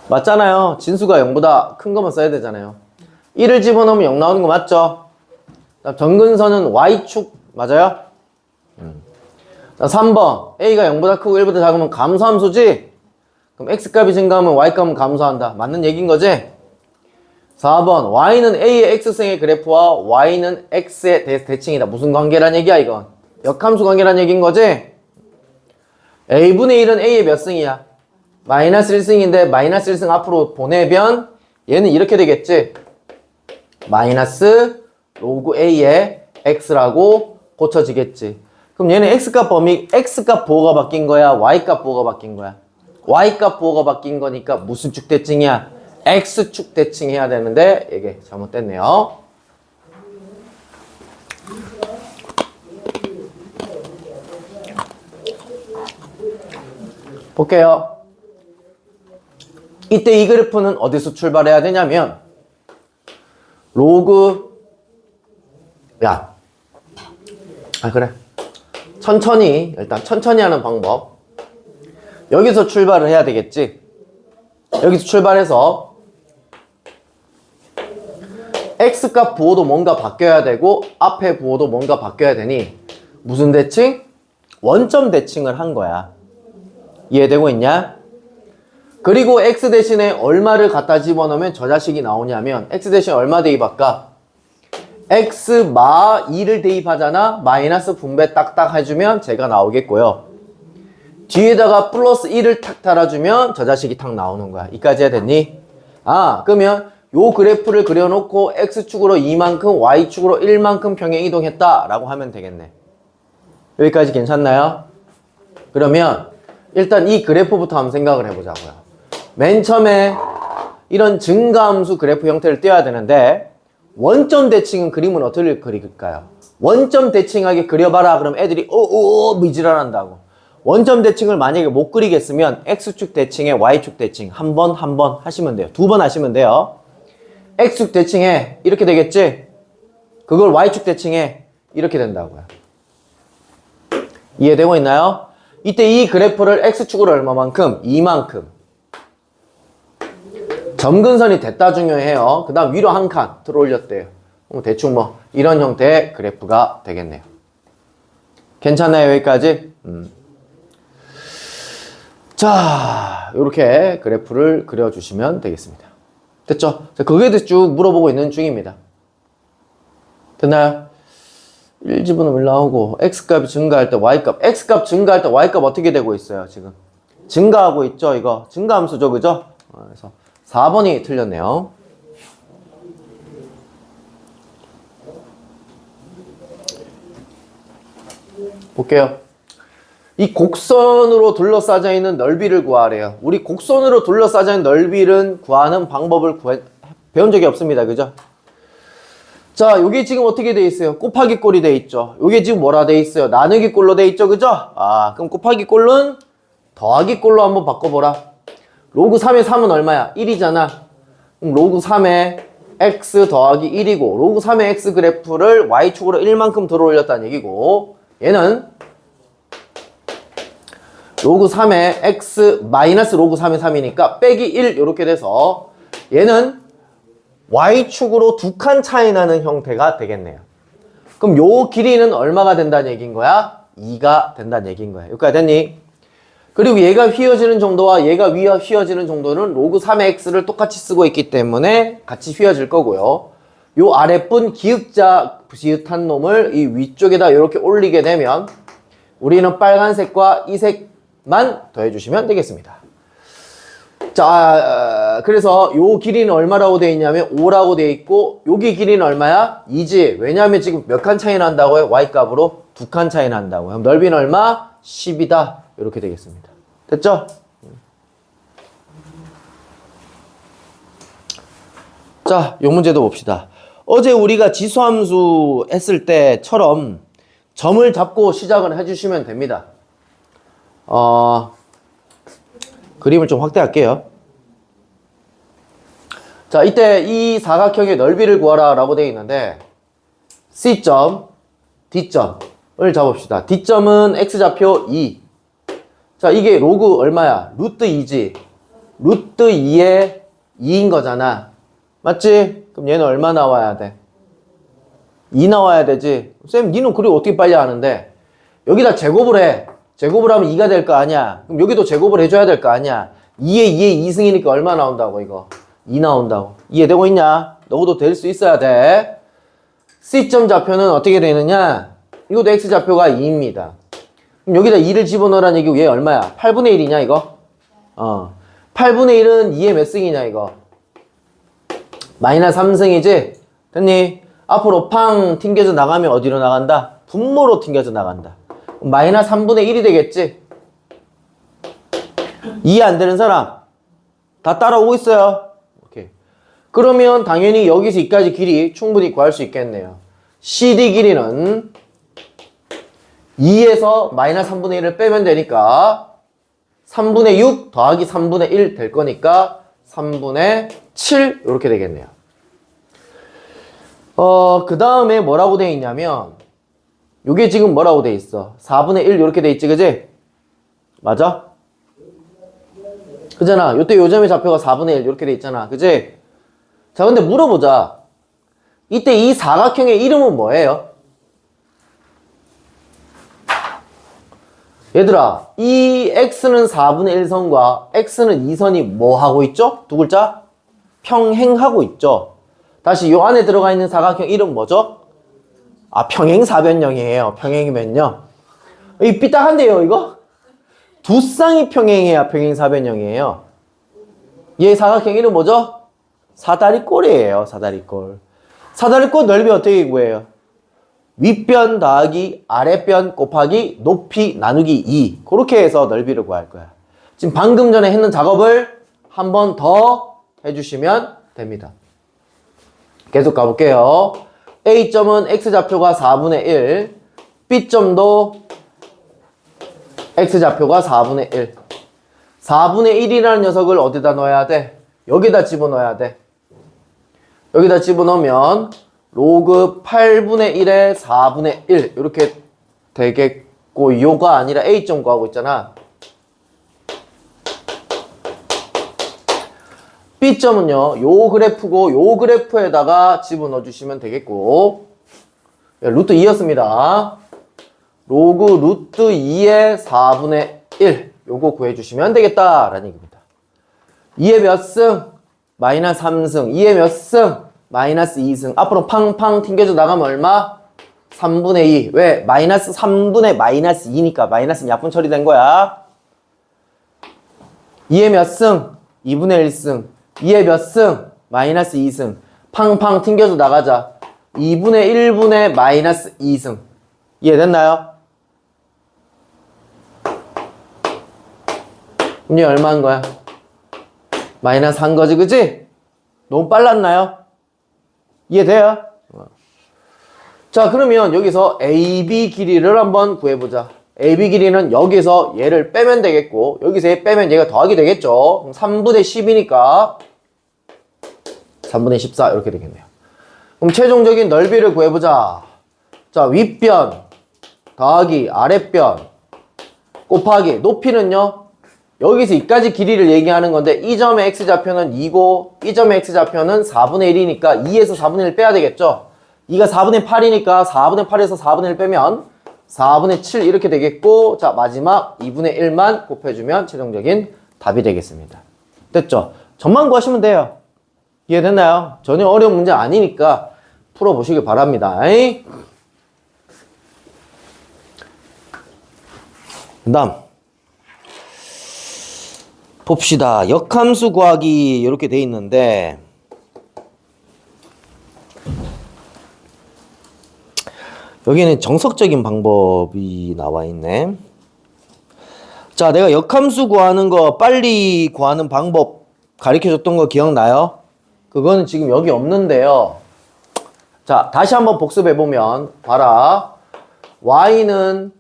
Speaker 1: 맞잖아요. 진수가 0보다 큰 것만 써야 되잖아요. 1을 집어넣으면 0 나오는 거 맞죠? 정근선은 y축 맞아요? 자, 3번 a가 0보다 크고 1보다 작으면 감소함수지? 그럼 x값이 증가하면 y값은 감소한다. 맞는 얘기인 거지? 4번 y는 a의 x승의 그래프와 y는 x에 대해서 대칭이다. 무슨 관계란 얘기야 이건? 역함수 관계란 얘기인 거지? a분의 1은 a의 몇 승이야? 마이너스 1승인데 마이너스 1승 앞으로 보내면 얘는 이렇게 되겠지? 마이너스 로그 a의 x라고 고쳐지겠지. 그럼 얘는 x값 범위, x값 부호가 바뀐 거야? y값 부호가 바뀐 거야? y값 부호가 바뀐 거니까 무슨 축 대칭이야? x축 대칭 해야 되는데 이게 잘못됐네요. 볼게요. 이때 이 그래프는 어디서 출발해야 되냐면 로그 그래. 일단 천천히 하는 방법. 여기서 출발을 해야 되겠지. 여기서 출발해서 x값 부호도 뭔가 바뀌어야 되고 앞에 부호도 뭔가 바뀌어야 되니 무슨 대칭? 원점 대칭을 한 거야. 이해되고 있냐? 그리고 x 대신에 얼마를 갖다 집어넣으면 저 자식이 나오냐면 x 대신에 얼마 대입할까? x 마 2를 대입하잖아. 마이너스 분배 딱딱 해주면 제가 나오겠고요. 뒤에다가 플러스 1을 탁 달아주면 저 자식이 탁 나오는 거야. 이까지 해야 됐니? 아, 그러면 요 그래프를 그려놓고 x축으로 2만큼 y축으로 1만큼 평행 이동했다 라고 하면 되겠네. 여기까지 괜찮나요? 그러면 일단 이 그래프부터 한번 생각을 해보자고요. 맨 처음에 이런 증가함수 그래프 형태를 띄워야 되는데 원점 대칭은 그림은 어떻게 그릴까요? 원점 대칭하게 그려봐라. 그럼 애들이 미지랄한다고. 원점 대칭을 만약에 못 그리겠으면 x축 대칭에 y축 대칭 한 번 하시면 돼요. 2번 하시면 돼요. x축 대칭에 이렇게 되겠지? 그걸 y축 대칭에 이렇게 된다고요. 이해되고 있나요? 이때 이 그래프를 x축으로 얼마만큼? 2만큼. 점근선이 됐다 중요해요. 그 다음 위로 한 칸 들어 올렸대요. 대충 뭐 이런 형태의 그래프가 되겠네요. 괜찮나요? 여기까지? 자, 이렇게 그래프를 그려주시면 되겠습니다. 됐죠? 자, 그거에 대해서 쭉 물어보고 있는 중입니다. 됐나요? 1지분은 1 나오고 x값이 증가할 때 y값, x값 증가할 때 y값 어떻게 되고 있어요? 지금 증가하고 있죠? 이거 증가함수죠, 그죠? 그래서 4번이 틀렸네요. 볼게요. 이 곡선으로 둘러싸여 있는 넓이를 구하래요. 우리 곡선으로 둘러싸여 있는 넓이를 구하는 방법을 배운 적이 없습니다. 그죠? 자, 여기 지금 어떻게 돼 있어요? 곱하기 꼴이 돼 있죠. 여기 지금 뭐라 돼 있어요? 나누기 꼴로 돼 있죠. 그죠? 아, 그럼 곱하기 꼴은 더하기 꼴로 한번 바꿔보라. 로그 3의 3은 얼마야? 1이잖아. 그럼 로그 3의 x 더하기 1이고 로그 3의 x 그래프를 y축으로 1만큼 들어 올렸다는 얘기고 얘는 로그 3의 x 마이너스 로그 3의 3이니까 빼기 1 이렇게 돼서 얘는 y축으로 2칸 차이 나는 형태가 되겠네요. 그럼 요 길이는 얼마가 된다는 얘기인 거야? 2가 된다는 얘기인 거야. 여기까지 됐니? 그리고 얘가 휘어지는 정도와 얘가 휘어지는 정도는 로그 3의 x를 똑같이 쓰고 있기 때문에 같이 휘어질 거고요. 요 아랫분 기역자 비슷한 놈을 이 위쪽에다 이렇게 올리게 되면 우리는 빨간색과 이 색만 더해주시면 되겠습니다. 자, 그래서 요 길이는 얼마라고 되어 있냐면 5라고 되어 있고 여기 길이는 얼마야? 2지. 왜냐하면 지금 몇 칸 차이 난다고요? y값으로 2칸 차이 난다고요. 그럼 넓이는 얼마? 10이다. 이렇게 되겠습니다. 됐죠? 자, 요 문제도 봅시다. 어제 우리가 지수함수 했을 때처럼 점을 잡고 시작을 해주시면 됩니다. 그림을 좀 확대할게요. 자, 이때 이 사각형의 넓이를 구하라 라고 되어 있는데 C점, D점을 잡읍시다. D점은 X좌표 2. 자, 이게 로그 얼마야? 루트 2지. 루트 2에 2인 거잖아. 맞지? 그럼 얘는 얼마 나와야 돼? 2 나와야 되지. 쌤, 니는 그리고 어떻게 빨리 아는데? 여기다 제곱을 해. 제곱을 하면 2가 될 거 아니야. 그럼 여기도 제곱을 해줘야 될 거 아니야. 2에 2에 2승이니까 얼마 나온다고, 이거? 2 나온다고. 이해되고 있냐? 너도 될 수 있어야 돼. C점 좌표는 어떻게 되느냐? 이것도 X좌표가 2입니다. 그럼 여기다 2를 집어넣으라는 얘기고 얘 얼마야? 8분의 1이냐, 이거? 8분의 1은 2의 몇 승이냐, 이거? 마이너스 3승이지? 됐니? 앞으로 팡 튕겨져 나가면 어디로 나간다? 분모로 튕겨져 나간다. 마이너스 3분의 1이 되겠지? 이해 안 되는 사람? 다 따라오고 있어요? 오케이. 그러면 당연히 여기서 여기까지 길이 충분히 구할 수 있겠네요. CD 길이는 2에서 마이너스 3분의 1을 빼면 되니까 3분의 6 더하기 3분의 1 될 거니까 3분의 7 이렇게 되겠네요. 그 다음에 뭐라고 되어 있냐면 요게 지금 뭐라고 되어 있어? 4분의 1 이렇게 되어 있지, 그지? 맞아? 그잖아. 요때 요점의 좌표가 4분의 1 이렇게 되어 있잖아, 그지? 자, 근데 물어보자. 이때 이 사각형의 이름은 뭐예요? 얘들아, 이 x는 4분의 1선과 x는 2선이 뭐 하고 있죠? 두 글자? 평행하고 있죠. 다시 요 안에 들어가 있는 사각형 이름 뭐죠? 아, 평행사변형이에요. 평행이면요. 이 삐딱한데요, 이거? 두 쌍이 평행해야 평행사변형이에요. 얘 사각형 이름 뭐죠? 사다리꼴이에요. 사다리꼴. 사다리꼴 넓이 어떻게 구해요? 윗변 더하기 아랫변 곱하기 높이 나누기 2. 그렇게 해서 넓이를 구할 거야. 지금 방금 전에 했는 작업을 한 번 더 해주시면 됩니다. 계속 가볼게요. A점은 X좌표가 4분의 1. B점도 X좌표가 4분의 1. 4분의 1이라는 녀석을 어디다 넣어야 돼? 여기다 집어넣어야 돼. 여기다 집어넣으면 로그 8분의 1에 4분의 1 이렇게 되겠고 요가 아니라 A점 구하고 있잖아. B점은요, 요 그래프고 요 그래프에다가 집어넣어 주시면 되겠고 루트 2였습니다. 로그 루트 2의 4분의 1 요거 구해주시면 되겠다라는 얘기입니다. 2의 몇 승? 마이너스 3승. 2의 몇 승? 마이너스 2승. 앞으로 팡팡 튕겨져 나가면 얼마? 3분의 2. 왜? 마이너스 3분의 마이너스 2니까 마이너스는 약분 처리된 거야. 2의 몇 승? 2분의 1승. 2의 몇 승? 마이너스 2승. 팡팡 튕겨져 나가자. 2분의 1분의 마이너스 2승. 이해됐나요? 그럼 얘 얼마인 거야? 마이너스 한 거지, 그치? 너무 빨랐나요? 이해돼요? 자, 그러면 여기서 AB 길이를 한번 구해보자. AB 길이는 여기서 얘를 빼면 되겠고, 여기서 얘 빼면 얘가 더하기 되겠죠? 그럼 3분의 10이니까 3분의 14 이렇게 되겠네요. 그럼 최종적인 넓이를 구해보자. 자, 윗변 더하기 아랫변 곱하기 높이는요? 여기서 이까지 길이를 얘기하는 건데 이 점의 x좌표는 2고 이 점의 x좌표는 4분의 1이니까 2에서 4분의 1 빼야 되겠죠? 2가 4분의 8이니까 4분의 8에서 4분의 1 빼면 4분의 7 이렇게 되겠고, 자 마지막 2분의 1만 곱해주면 최종적인 답이 되겠습니다. 됐죠? 점만 구하시면 돼요. 이해됐나요? 전혀 어려운 문제 아니니까 풀어보시길 바랍니다. 그 다음 봅시다. 역함수 구하기 이렇게 돼 있는데 여기는 정석적인 방법이 나와 있네. 자, 내가 역함수 구하는 거 빨리 구하는 방법 가르쳐줬던 거 기억나요? 그거는 지금 여기 없는데요. 자, 다시 한번 복습해보면 봐라. y는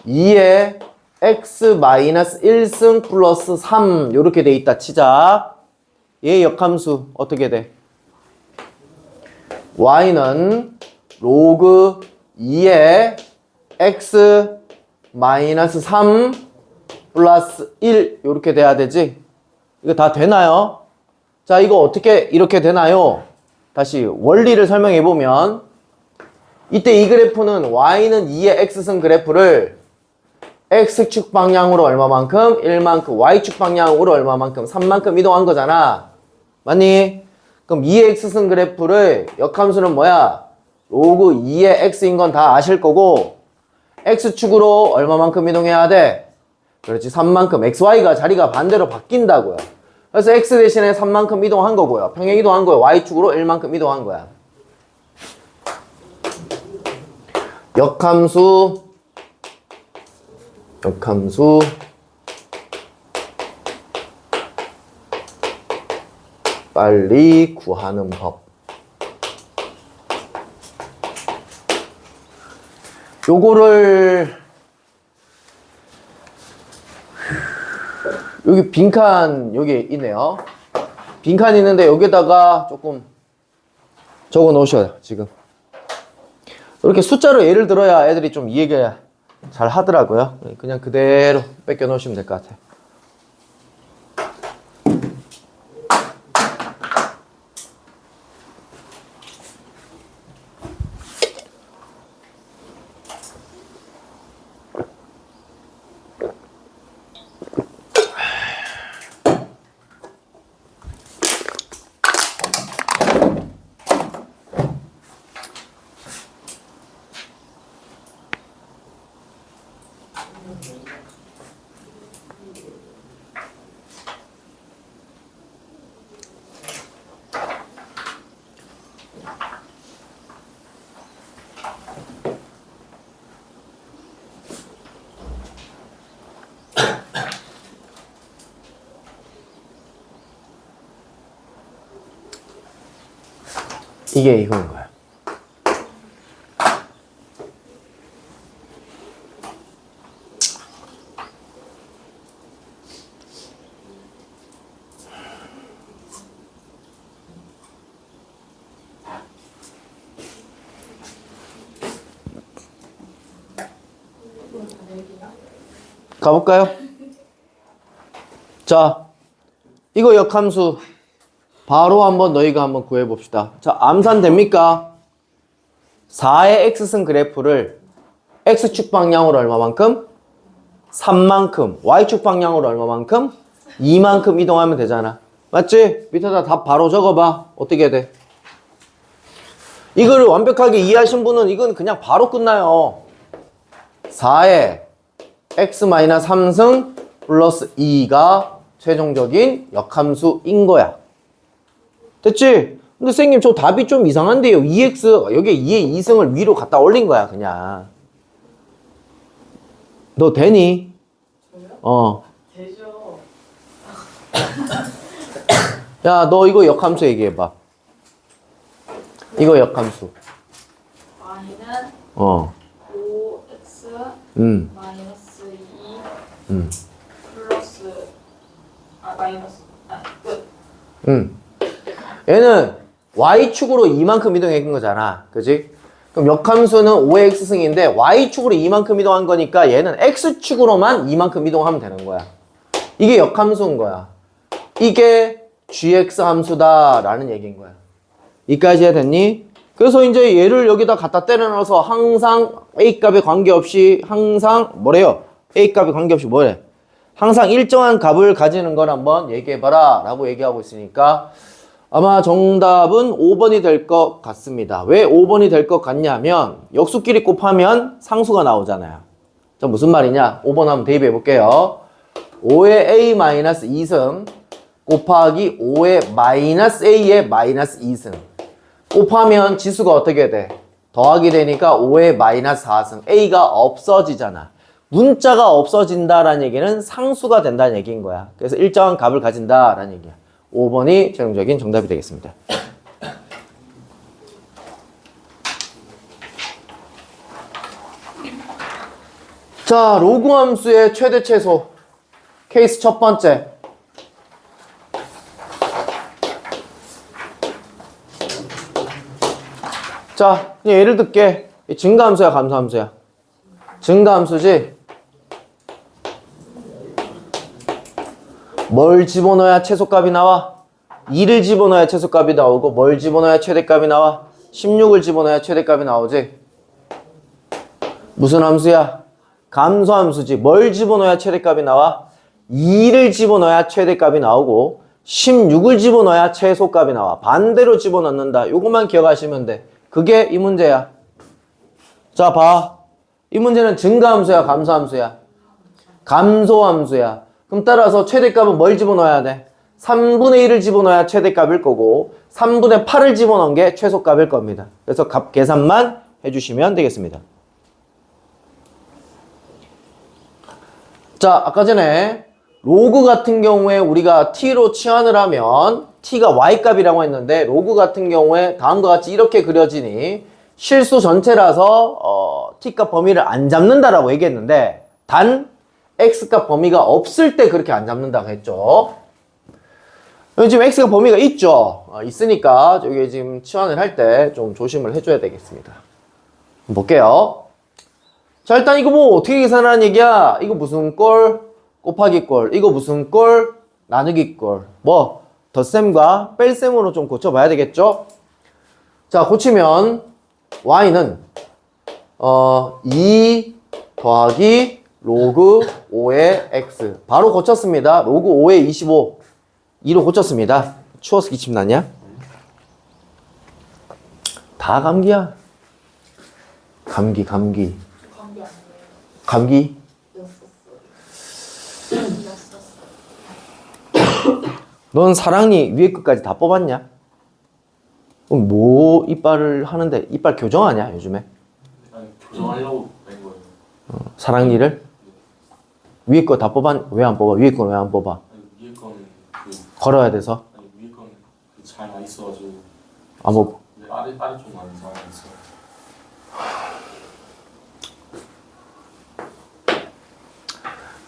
Speaker 1: 2의 x-1승 플러스 3 요렇게 돼 있다 치자. 얘 역함수 어떻게 돼? y는 로그 2의 x-3 플러스 1 요렇게 돼야 되지? 이거 다 되나요? 자, 이거 어떻게 이렇게 되나요? 다시 원리를 설명해 보면 이때 이 그래프는 y는 2의 x승 그래프를 x축 방향으로 얼마만큼? 1만큼, y축 방향으로 얼마만큼? 3만큼 이동한 거잖아. 맞니? 그럼 2의 x승 그래프를 역함수는 뭐야? 로그 2의 x인 건 다 아실 거고 x축으로 얼마만큼 이동해야 돼? 그렇지, 3만큼. xy가 자리가 반대로 바뀐다고요. 그래서 x 대신에 3만큼 이동한 거고요. 평행 이동한 거예요. y축으로 1만큼 이동한 거야. 역함수 빨리 구하는 법. 요거를 여기 빈칸 여기 있네요. 빈칸 있는데 여기다가 조금 적어 놓으셔요. 지금 이렇게 숫자로 예를 들어야 애들이 좀 이해가 잘 하더라고요. 그냥 그대로 뺏겨 놓으시면 될 것 같아요. 이게 이거인 거야. 가볼까요? 자, 이거 역함수 바로 한번 너희가 한번 구해봅시다. 자, 암산 됩니까? 4의 x승 그래프를 x축 방향으로 얼마만큼? 3만큼. y축 방향으로 얼마만큼? 2만큼 이동하면 되잖아. 맞지? 밑에다 답 바로 적어봐. 어떻게 돼? 이거를 완벽하게 이해하신 분은 이건 그냥 바로 끝나요. 4에 x-3승 플러스 2가 최종적인 역함수인 거야. 됐지? 근데 선생님 저 답이 좀 이상한데요. 2x 여기에 2의 2승을 위로 갖다 올린 거야 그냥. 너 되니?
Speaker 2: 저요? 되죠.
Speaker 1: 야, 너 이거 역함수 얘기해봐. 이거 역함수.
Speaker 2: y는
Speaker 1: 어.
Speaker 2: 5x 마이너스 2 플러스 마이너스 끝.
Speaker 1: 얘는 y축으로 이만큼 이동한 거잖아. 그지? 그럼 역함수는 5의 x승인데 y축으로 이만큼 이동한 거니까 얘는 x축으로만 이만큼 이동하면 되는 거야. 이게 역함수인 거야. 이게 gx 함수다 라는 얘기인 거야. 이까지 해야됐니? 그래서 이제 얘를 여기다 갖다 때려 넣어서 항상 a값에 관계없이 항상 뭐래요? a값에 관계없이 뭐래? 항상 일정한 값을 가지는 걸 한번 얘기해봐라 라고 얘기하고 있으니까 아마 정답은 5번이 될 것 같습니다. 왜 5번이 될 것 같냐면 역수끼리 곱하면 상수가 나오잖아요. 자, 무슨 말이냐? 5번 한번 대입해 볼게요. 5의 a-2승 곱하기 5의 마이너스 a의 마이너스 2승 곱하면 지수가 어떻게 돼? 더하기 되니까 5의 마이너스 4승 a가 없어지잖아. 문자가 없어진다라는 얘기는 상수가 된다는 얘기인 거야. 그래서 일정한 값을 가진다라는 얘기야. 5번이 최종적인 정답이 되겠습니다. 자, 로그 함수의 최대 최소 케이스 첫 번째. 자, 예를 들게 증가함수야 감소함수야? 증가함수지? 뭘 집어넣어야 최소값이 나와? 2를 집어넣어야 최소값이 나오고 뭘 집어넣어야 최대값이 나와? 16을 집어넣어야 최대값이 나오지? 무슨 함수야? 감소함수지. 뭘 집어넣어야 최대값이 나와? 2를 집어넣어야 최대값이 나오고 16을 집어넣어야 최소값이 나와. 반대로 집어넣는다. 요것만 기억하시면 돼. 그게 이 문제야. 자, 봐. 이 문제는 증가함수야 감소함수야? 감소함수야. 그럼 따라서 최대값은 뭘 집어넣어야 돼? 3분의 1을 집어넣어야 최대값일 거고 3분의 8을 집어넣은 게 최소값일 겁니다. 그래서 값 계산만 해주시면 되겠습니다. 자, 아까 전에 로그 같은 경우에 우리가 t로 치환을 하면 t가 y값이라고 했는데 로그 같은 경우에 다음과 같이 이렇게 그려지니 실수 전체라서 t값 범위를 안 잡는다라고 얘기했는데 단 x값 범위가 없을 때 그렇게 안 잡는다고 했죠. 지금 x가 범위가 있죠. 있으니까 여기 지금 치환을 할 때 좀 조심을 해줘야 되겠습니다. 볼게요. 자, 일단 이거 뭐 어떻게 계산하는 얘기야? 이거 무슨 꼴? 곱하기 꼴. 이거 무슨 꼴? 나누기 꼴. 뭐 덧셈과 뺄셈으로 좀 고쳐봐야 되겠죠? 자, 고치면 y는 2 더하기 로그 5의 x 바로 고쳤습니다. 로그 5의 25 2로 고쳤습니다. 추워서 기침 나냐? 다 감기야. 감기
Speaker 2: 감기 아니에요.
Speaker 1: 감기? 넌 사랑니 위에 끝까지 다 뽑았냐? 그럼 뭐 이빨을 하는데 이빨 교정하냐 요즘에?
Speaker 3: 아니 교정하려고 낸 거예요.
Speaker 1: 사랑니를? 위에 거 다 뽑았? 왜 안 뽑아? 위에 거는 왜 안 뽑아?
Speaker 3: 아니 위에 거는
Speaker 1: 걸어야 돼서?
Speaker 3: 아니 위에 거는 잘 나 있어가지고.
Speaker 1: 아 뭐
Speaker 3: 네, 아래 쪽만 잘 나 있어.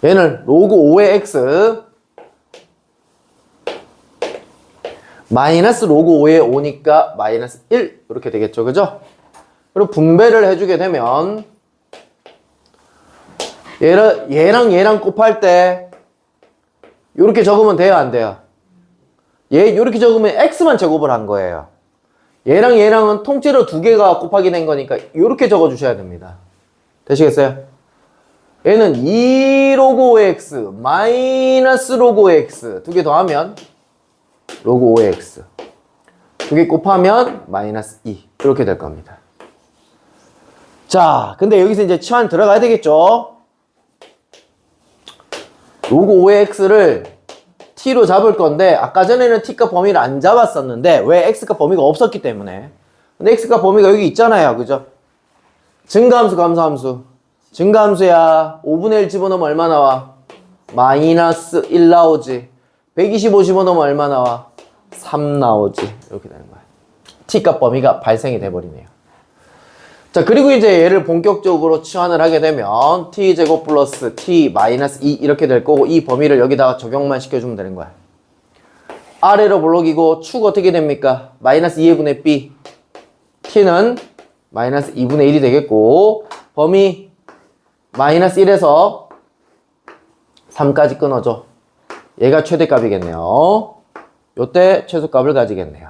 Speaker 1: 얘는 로그 5의 x 마이너스 로그 5의 5니까 마이너스 1 이렇게 되겠죠. 그죠? 그리고 분배를 해주게 되면 얘랑 곱할 때 이렇게 적으면 돼요 안 돼요? 얘 이렇게 적으면 x만 제곱을 한 거예요. 얘랑은 통째로 두 개가 곱하기 된 거니까 이렇게 적어주셔야 됩니다. 되시겠어요? 얘는 2 로그 5x 마이너스 로그 5x 두 개 더하면 로그 5x 두 개 곱하면 마이너스 2 이렇게 될 겁니다. 자, 근데 여기서 이제 치환 들어가야 되겠죠? 로그 5x를 t로 잡을 건데 아까 전에는 t값 범위를 안 잡았었는데 왜 x값 범위가 없었기 때문에. 근데 x값 범위가 여기 있잖아요, 그죠? 증가함수 감소함수. 증가함수야 5분의 1 집어넣으면 얼마 나와? 마이너스 1 나오지. 125 집어넣으면 얼마 나와? 3 나오지. 이렇게 되는 거야. t값 범위가 발생이 돼버리네요. 자, 그리고 이제 얘를 본격적으로 치환을 하게 되면 t제곱 플러스 t 마이너스 2 이렇게 될 거고 이 범위를 여기다가 적용만 시켜주면 되는 거야. 아래로 볼록이고 축 어떻게 됩니까? 마이너스 2의 분의 b t는 마이너스 2분의 1이 되겠고 범위 마이너스 1에서 3까지 끊어줘. 얘가 최대값이겠네요. 요때 최소값을 가지겠네요.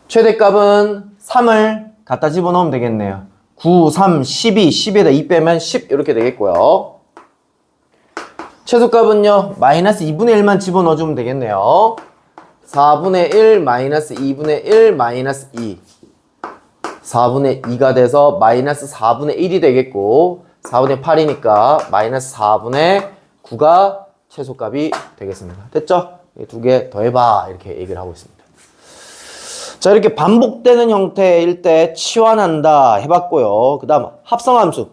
Speaker 1: 최대값은 3을 갖다 집어넣으면 되겠네요. 9, 3, 12, 10에다 2 빼면 10 이렇게 되겠고요. 최소값은요. 마이너스 2분의 1만 집어넣어주면 되겠네요. 4분의 1 마이너스 2분의 1 마이너스 2 4분의 2가 돼서 마이너스 4분의 1이 되겠고 4분의 8이니까 마이너스 4분의 9가 최소값이 되겠습니다. 됐죠? 두 개 더해봐 이렇게 얘기를 하고 있습니다. 자, 이렇게 반복되는 형태일 때 치환한다 해봤고요. 그 다음 합성함수.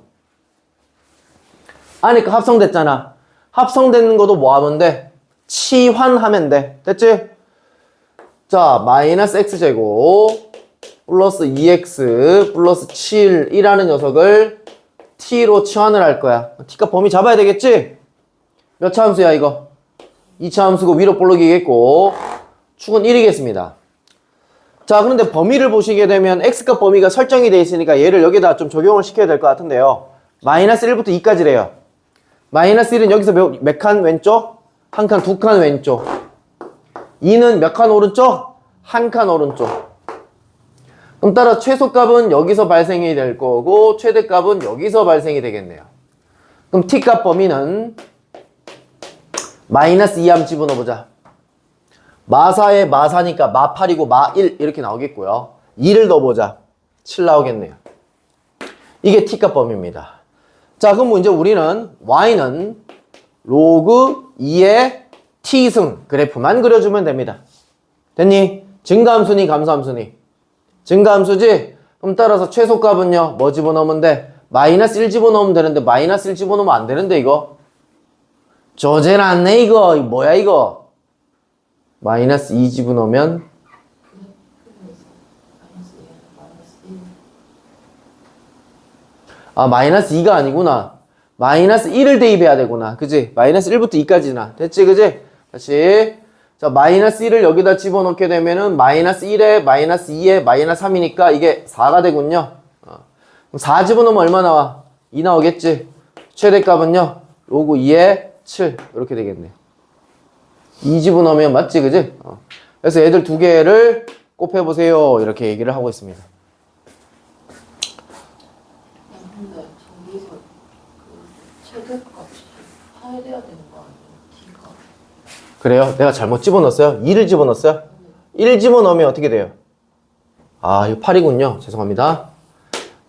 Speaker 1: 아니, 그 합성됐잖아. 합성되는 것도 뭐 하면 돼? 치환하면 돼. 됐지? 자, 마이너스 x제곱 플러스 2x 플러스 7이라는 녀석을 t로 치환을 할 거야. t값 범위 잡아야 되겠지? 몇 차 함수야 이거? 2차 함수고 위로 볼록이겠고 축은 1이겠습니다. 자, 그런데 범위를 보시게 되면 x값 범위가 설정이 되어 있으니까 얘를 여기다 좀 적용을 시켜야 될 것 같은데요. 마이너스 1부터 2까지래요. 마이너스 1은 여기서 몇 칸 왼쪽? 한 칸, 두 칸 왼쪽. 2는 몇 칸 오른쪽? 한 칸 오른쪽. 그럼 따라 최소값은 여기서 발생이 될 거고 최대값은 여기서 발생이 되겠네요. 그럼 t값 범위는 마이너스 2 한번 집어넣어보자. 마사에 마사니까 마8이고 마1 이렇게 나오겠고요. 2를 넣어보자. 7 나오겠네요. 이게 t값 범위입니다. 자, 그럼 이제 우리는 y는 로그 2의 t승 그래프만 그려주면 됩니다. 됐니? 증가함수니 감소함수니? 증가함수지? 그럼 따라서 최소값은요 뭐 집어넣으면 돼? 마이너스 1 집어넣으면 되는데 마이너스 1 집어넣으면 안 되는데 이거? 조질 않네 이거. 뭐야 이거? 마이너스 2 집어넣으면 아, 마이너스 2가 아니구나. 마이너스 1을 대입해야 되구나. 그지? 마이너스 1부터 2까지나. 됐지? 그지? 다시. 자, 마이너스 1을 여기다 집어넣게 되면은 마이너스 1에 마이너스 2에 마이너스 3이니까 이게 4가 되군요. 그럼 4 집어넣으면 얼마 나와? 2 나오겠지? 최대값은요? 로그 2에 7 이렇게 되겠네요. 2 집어넣으면 맞지? 그지? 그래서 얘들 두 개를 곱해보세요. 이렇게 얘기를 하고 있습니다.
Speaker 2: 근데 저기서 그 최대값이 파해돼야 되는 거 아니에요? t가.
Speaker 1: 그래요? 내가 잘못 집어넣었어요? 2를 집어넣었어요? 1 집어넣으면 어떻게 돼요? 아, 이거 8이군요. 죄송합니다.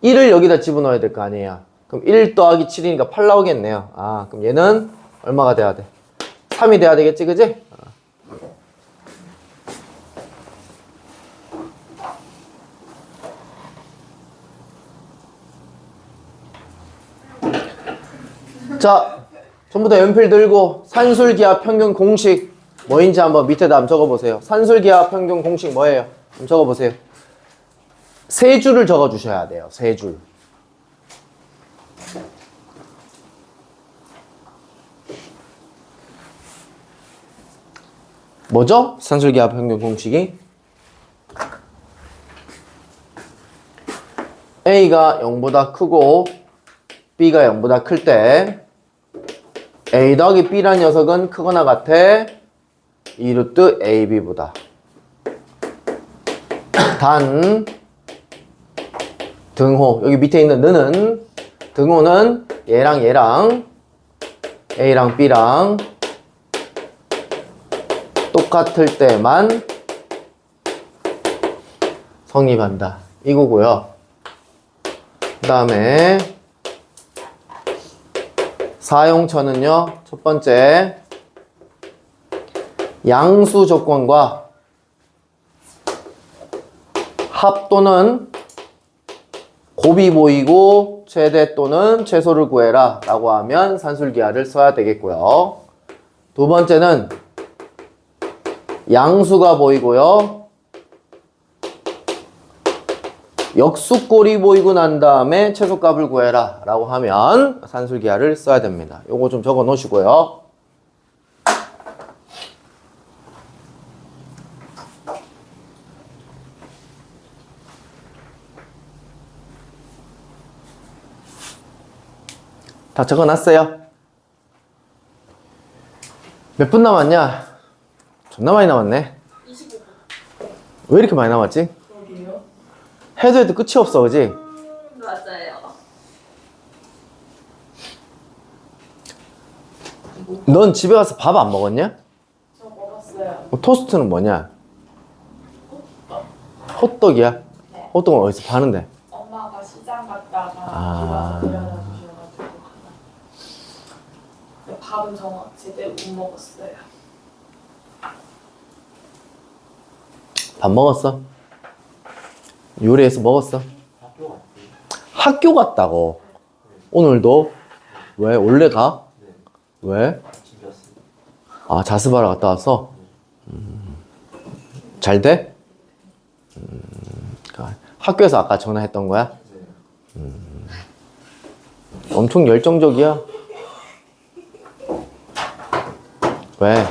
Speaker 1: 1을 여기다 집어넣어야 될 거 아니에요. 그럼 1 더하기 7이니까 8 나오겠네요. 아, 그럼 얘는 얼마가 돼야 돼? 3이 돼야 되겠지, 그지? 자, 전부 다 연필 들고 산술기압 평균 공식 뭐인지 한번 밑에다 한번 적어보세요. 산술기압 평균 공식 뭐예요? 한번 적어보세요. 세 줄을 적어주셔야 돼요. 세 줄. 뭐죠? 산술기압 평균 공식이 A가 0보다 크고 B가 0보다 클 때 A 더하기 B라는 녀석은 크거나 같아 2루트 AB보다. 단 등호, 여기 밑에 있는 느는 등호는 얘랑 얘랑 A랑 B랑 똑같을 때만 성립한다. 이거고요. 그 다음에 사용처는요. 첫 번째 양수 조건과 합 또는 곱이 보이고 최대 또는 최소를 구해라 라고 하면 산술기하를 써야 되겠고요. 두 번째는 양수가 보이고요. 역수꼴이 보이고 난 다음에 최소값을 구해라 라고 하면 산술기하를 써야 됩니다. 요거 좀 적어 놓으시고요. 다 적어 놨어요? 몇 분 남았냐? 존나 많이 남았네.
Speaker 2: 25분.
Speaker 1: 왜 이렇게 많이 남았지?
Speaker 2: 그러게요.
Speaker 1: 해도 해도 끝이 없어, 그지?
Speaker 2: 맞아요.
Speaker 1: 넌 집에 가서 밥 안 먹었냐?
Speaker 2: 저 먹었어요.
Speaker 1: 토스트는 뭐냐? 호떡이야?
Speaker 2: 네.
Speaker 1: 호떡은 어디서 파는데?
Speaker 2: 엄마가 시장 갔다가
Speaker 1: 아.
Speaker 2: 집에 와서 데려다 주셔가지고 하나. 근데 밥은 저 제대로 못 먹었어요.
Speaker 1: 밥 먹었어? 요리해서 먹었어?
Speaker 3: 학교 갔어요.
Speaker 1: 학교 갔다고? 오늘도? 왜? 원래 가?
Speaker 3: 네.
Speaker 1: 왜?
Speaker 3: 챙겼어요.
Speaker 1: 아, 자습하러 갔다 왔어? 잘 돼? 학교에서 아까 전화했던 거야?
Speaker 3: 네.
Speaker 1: 엄청 열정적이야? 왜?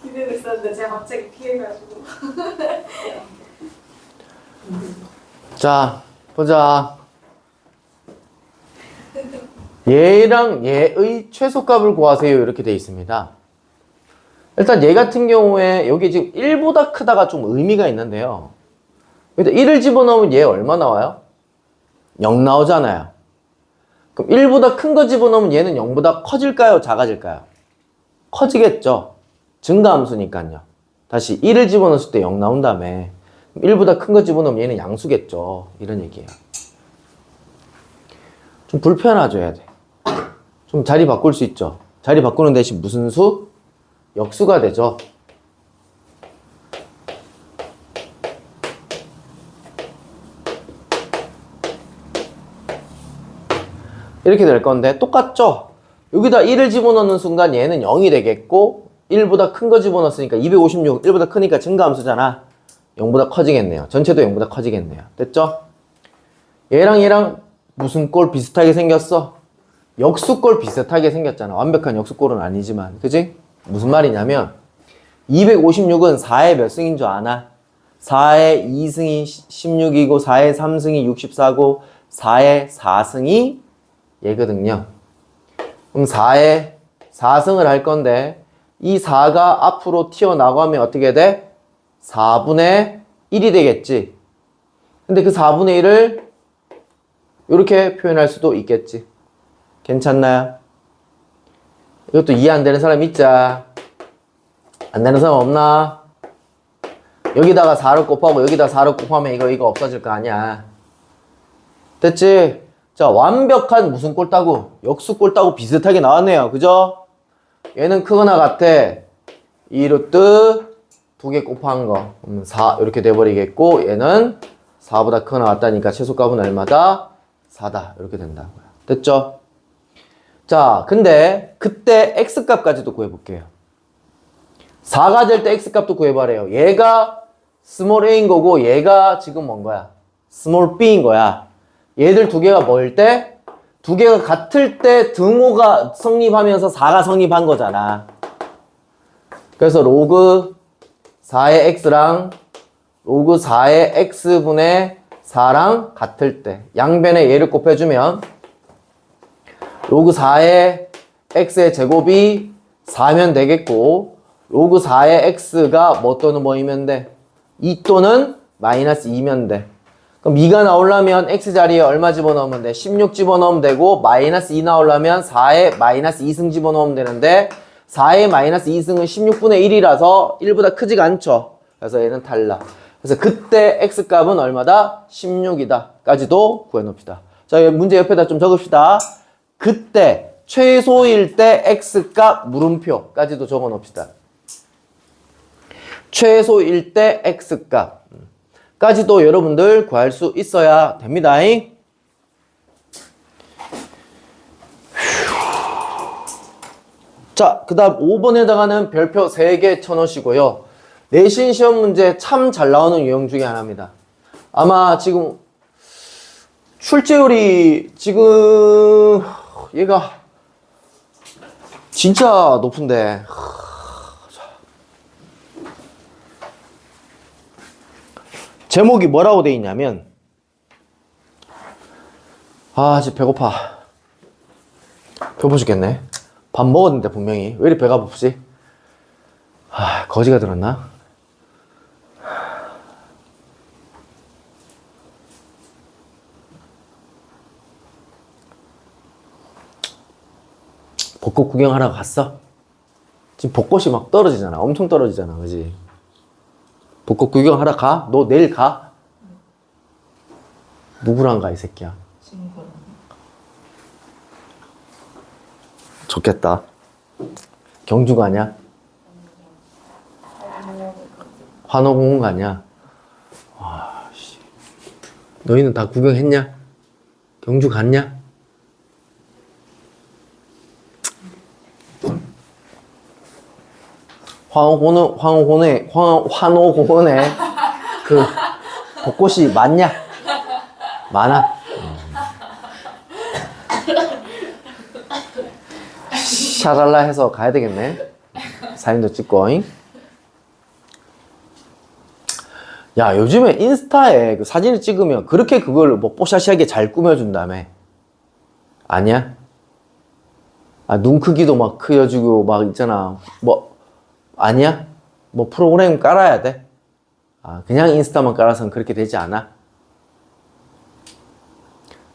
Speaker 2: 기대를 했었는데 제가 갑자기 피해가지고.
Speaker 1: 자, 보자. 얘랑 얘의 최소값을 구하세요. 이렇게 돼 있습니다. 일단 얘 같은 경우에 여기 지금 1보다 크다가 좀 의미가 있는데요. 일단 1을 집어넣으면 얘 얼마 나와요? 0 나오잖아요. 그럼 1보다 큰 거 집어넣으면 얘는 0보다 커질까요? 작아질까요? 커지겠죠. 증가함수니까요. 다시 1을 집어넣었을 때 0 나온 다음에 1보다 큰 거 집어넣으면 얘는 양수겠죠. 이런 얘기예요. 좀 불편해져야 돼. 좀 자리 바꿀 수 있죠. 자리 바꾸는 대신 무슨 수? 역수가 되죠. 이렇게 될 건데 똑같죠? 여기다 1을 집어넣는 순간 얘는 0이 되겠고 1보다 큰 거 집어넣었으니까 256, 1보다 크니까 증가함수잖아. 0보다 커지겠네요. 전체도 0보다 커지겠네요. 됐죠? 얘랑 무슨 꼴 비슷하게 생겼어? 역수꼴 비슷하게 생겼잖아. 완벽한 역수꼴은 아니지만. 그지? 무슨 말이냐면 256은 4의 몇 승인 줄 아나? 4의 2승이 16이고 4의 3승이 64고 4의 4승이 얘거든요. 그럼 4의 4승을 할 건데 이 4가 앞으로 튀어나가면 어떻게 돼? 4분의 1이 되겠지. 근데 그 4분의 1을 이렇게 표현할 수도 있겠지. 괜찮나요? 이것도 이해 안 되는 사람 있자. 안 되는 사람 없나? 여기다가 4를 곱하고 여기다 4를 곱하면 이거 없어질 거 아니야. 됐지? 자, 완벽한 무슨 꼴따구? 역수 꼴따구 비슷하게 나왔네요. 그죠? 얘는 크거나 같아. 2루트 2개 곱한 거. 4 이렇게 돼버리겠고 얘는 4보다 크거나 같다니까 최소값은 얼마다? 4다. 이렇게 된다고요. 됐죠? 자, 근데 그때 x값까지도 구해볼게요. 4가 될 때 x값도 구해봐래요. 얘가 스몰 a인 거고 얘가 지금 뭔 거야? 스몰 b인 거야. 얘들 두 개가 뭐일 때? 두 개가 같을 때 등호가 성립하면서 4가 성립한 거잖아. 그래서 로그 4의 x랑 로그 4의 x분의 4랑 같을 때 양변에 얘를 곱해주면 로그 4의 x의 제곱이 4면 되겠고 로그 4의 x가 뭐 또는 뭐이면 돼? 2 또는 마이너스 2면 돼. 그럼 2가 나오려면 x자리에 얼마 집어넣으면 돼? 16 집어넣으면 되고 마이너스 2 나오려면 4에 마이너스 2승 집어넣으면 되는데 4의 마이너스 2승은 16분의 1이라서 1보다 크지가 않죠. 그래서 얘는 탈락. 그래서 그때 x값은 얼마다? 16이다. 까지도 구해놓읍시다. 자, 문제 옆에다 좀 적읍시다. 그때 최소일 때 x값 물음표까지도 적어놓읍시다. 최소일 때 x값 까지도 여러분들 구할 수 있어야 됩니다. 자, 그 다음 5번에다가는 별표 3개 쳐놓으시고요. 내신 시험 문제 참 잘 나오는 유형 중에 하나입니다. 아마 지금 출제율이 지금 얘가 진짜 높은데 제목이 뭐라고 돼 있냐면 진짜 배고파. 배고파 죽겠네. 밥 먹었는데 분명히 왜 이리 배가 고프지? 거지가 들었나? 벚꽃 구경하러 갔어? 지금 벚꽃이 막 떨어지잖아. 엄청 떨어지잖아. 그지? 벚꽃 구경하러 가? 너 내일 가? 누구랑 가, 이 새끼야?
Speaker 2: 친구랑.
Speaker 1: 좋겠다. 경주 가냐? 환호공원 가냐? 너희는 다 구경했냐? 경주 갔냐? 환호공원에 그 벚꽃이 많냐? 많아? 샤랄라 해서 가야 되겠네. 사진도 찍고. 야, 요즘에 인스타에 그 사진을 찍으면 그렇게 그걸 뭐 뽀샤시하게 잘 꾸며준다며. 아니야? 눈 크기도 막 크여주고 막 있잖아. 뭐 아니야? 뭐 프로그램 깔아야 돼? 그냥 인스타만 깔아서는 그렇게 되지 않아?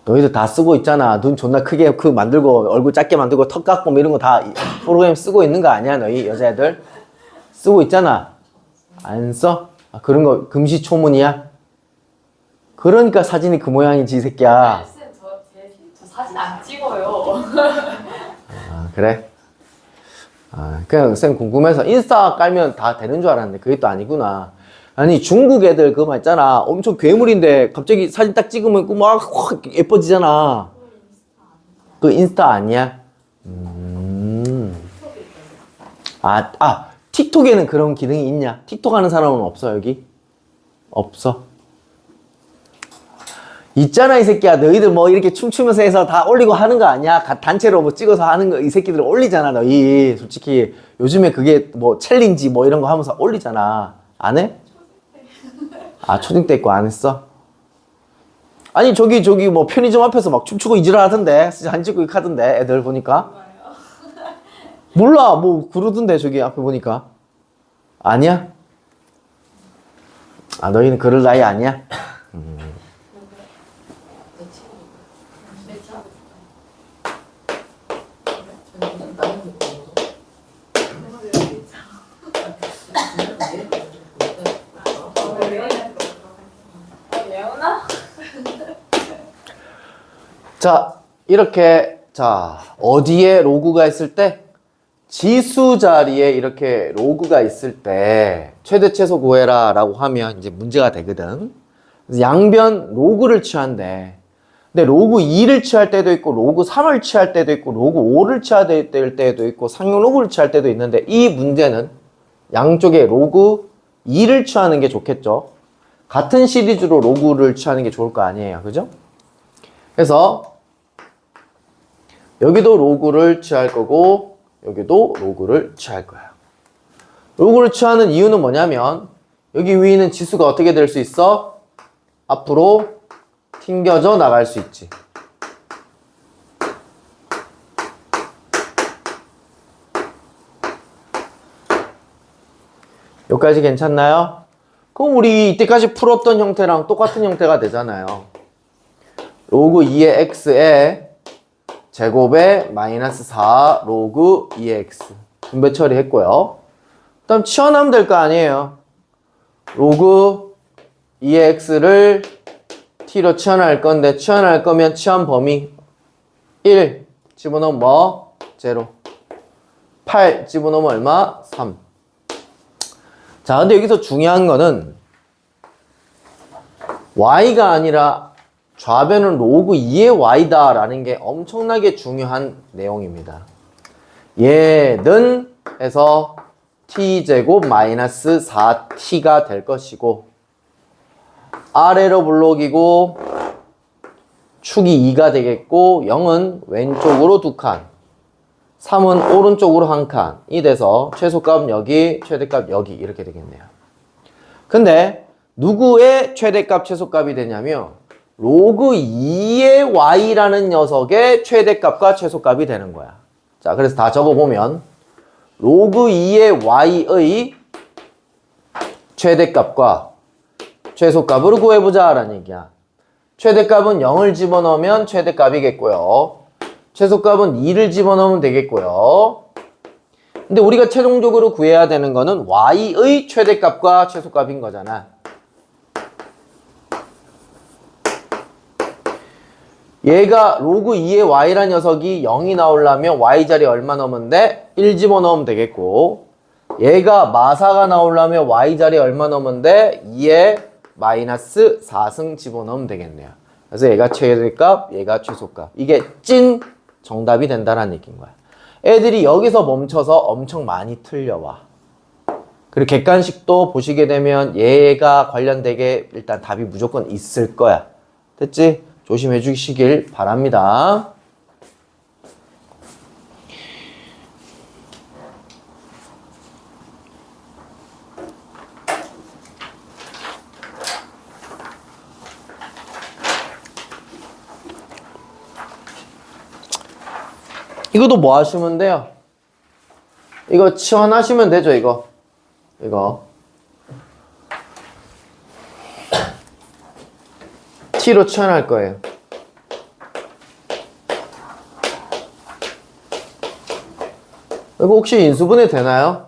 Speaker 1: 너희들 다 쓰고 있잖아. 눈 존나 크게 만들고 얼굴 작게 만들고 턱 깎고 뭐 이런 거 다 프로그램 쓰고 있는 거 아니야? 너희 여자애들? 쓰고 있잖아. 안 써? 그런 거 금시초문이야? 그러니까 사진이 그 모양이지, 이 새끼야.
Speaker 2: 쌤, 저 사진 안 찍어요.
Speaker 1: 그래? 그냥 쌤 궁금해서 인스타 깔면 다 되는 줄 알았는데 그게 또 아니구나. 아니, 중국 애들 그거 있잖아. 엄청 괴물인데 갑자기 사진 딱 찍으면 막 확 예뻐지잖아. 그 인스타 아니야? 틱톡에는 그런 기능이 있냐? 틱톡 하는 사람은 없어, 여기? 없어? 있잖아, 이 새끼야. 너희들 뭐 이렇게 춤추면서 해서 다 올리고 하는 거 아니야? 단체로 뭐 찍어서 하는 거, 이 새끼들 올리잖아, 너희. 솔직히. 요즘에 그게 뭐 챌린지 뭐 이런 거 하면서 올리잖아. 안 해? 초딩 때 있고 안 했어? 아니, 저기 뭐 편의점 앞에서 막 춤추고 이지랄 하던데. 사진 찍고 이렇게 하던데, 애들 보니까. 몰라, 뭐 그러던데, 저기 앞에 보니까. 아니야? 너희는 그럴 나이 아니야? 자, 이렇게, 어디에 로그가 있을 때? 지수 자리에 이렇게 로그가 있을 때, 최대 최소 구해라 라고 하면 이제 문제가 되거든. 그래서 양변 로그를 취한대. 근데 로그 2를 취할 때도 있고, 로그 3을 취할 때도 있고, 로그 5를 취할 때도 있고, 상용 로그를 취할 때도 있는데, 이 문제는 양쪽에 로그 2를 취하는 게 좋겠죠. 같은 시리즈로 로그를 취하는 게 좋을 거 아니에요. 그죠? 그래서 여기도 로그를 취할 거고 여기도 로그를 취할 거야. 로그를 취하는 이유는 뭐냐면 여기 위에 있는 지수가 어떻게 될 수 있어? 앞으로 튕겨져 나갈 수 있지. 여기까지 괜찮나요? 그럼 우리 이때까지 풀었던 형태랑 똑같은 형태가 되잖아요. 로그 2의 x의 제곱에 마이너스 4 로그 2의 x 분배 처리했고요. 그 다음 치환하면 될 거 아니에요. 로그 2의 x를 t로 치환할 건데 치환할 거면 치환 범위 1 집어넣으면 뭐? 0 8 집어넣으면 얼마? 3. 자, 근데 여기서 중요한 거는 y가 아니라 좌변은 로그 2의 y다 라는 게 엄청나게 중요한 내용입니다. 얘는 해서 t제곱 마이너스 4t가 될 것이고 아래로 블록이고 축이 2가 되겠고 0은 왼쪽으로 2칸 3은 오른쪽으로 1칸이 돼서 최소값 여기 최대값 여기 이렇게 되겠네요. 근데 누구의 최대값 최소값이 되냐면 로그 2의 y라는 녀석의 최대값과 최소값이 되는 거야. 자, 그래서 다 적어보면 로그 2의 y의 최대값과 최소값으로 구해보자 라는 얘기야. 최대값은 0을 집어넣으면 최대값이겠고요. 최소값은 2를 집어넣으면 되겠고요. 근데 우리가 최종적으로 구해야 되는 거는 y의 최대값과 최소값인 거잖아. 얘가 로그 2의 y라는 녀석이 0이 나오려면 y자리에 얼마 넣으면 돼? 1 집어넣으면 되겠고 얘가 마사가 나오려면 y자리에 얼마 넣으면 돼? 2에 마이너스 4승 집어넣으면 되겠네요. 그래서 얘가 최대값, 얘가 최소값. 이게 찐 정답이 된다는 얘기인 거야. 애들이 여기서 멈춰서 엄청 많이 틀려와. 그리고 객관식도 보시게 되면 얘가 관련되게 일단 답이 무조건 있을 거야. 됐지? 조심해 주시길 바랍니다. 이것도 뭐 하시면 돼요? 이거 치환하시면 되죠, 이거. t로 치환할 거예요. 이거 혹시 인수분해 되나요?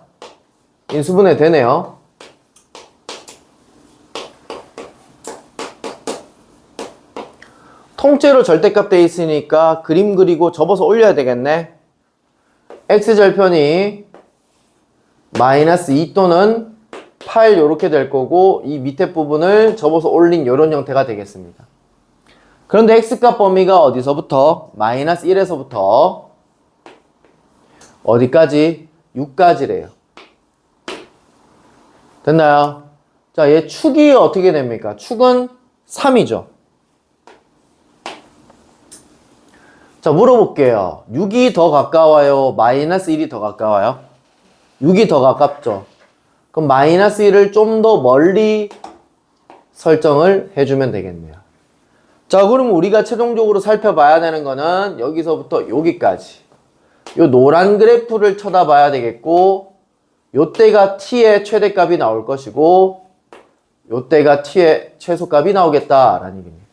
Speaker 1: 인수분해 되네요. 통째로 절대값 돼 있으니까 그림 그리고 접어서 올려야 되겠네. x절편이 마이너스 2 또는 8 요렇게 될 거고 이 밑에 부분을 접어서 올린 요런 형태가 되겠습니다. 그런데 x값 범위가 어디서부터? 마이너스 1에서부터 어디까지? 6까지래요. 됐나요? 자, 얘 축이 어떻게 됩니까? 축은 3이죠. 자, 물어볼게요. 6이 더 가까워요? 마이너스 1이 더 가까워요? 6이 더 가깝죠. 그럼 마이너스 1을 좀 더 멀리 설정을 해주면 되겠네요. 자, 그럼 우리가 최종적으로 살펴봐야 되는 거는 여기서부터 여기까지. 요 노란 그래프를 쳐다봐야 되겠고 요때가 t의 최대값이 나올 것이고 요때가 t의 최소값이 나오겠다라는 얘기입니다.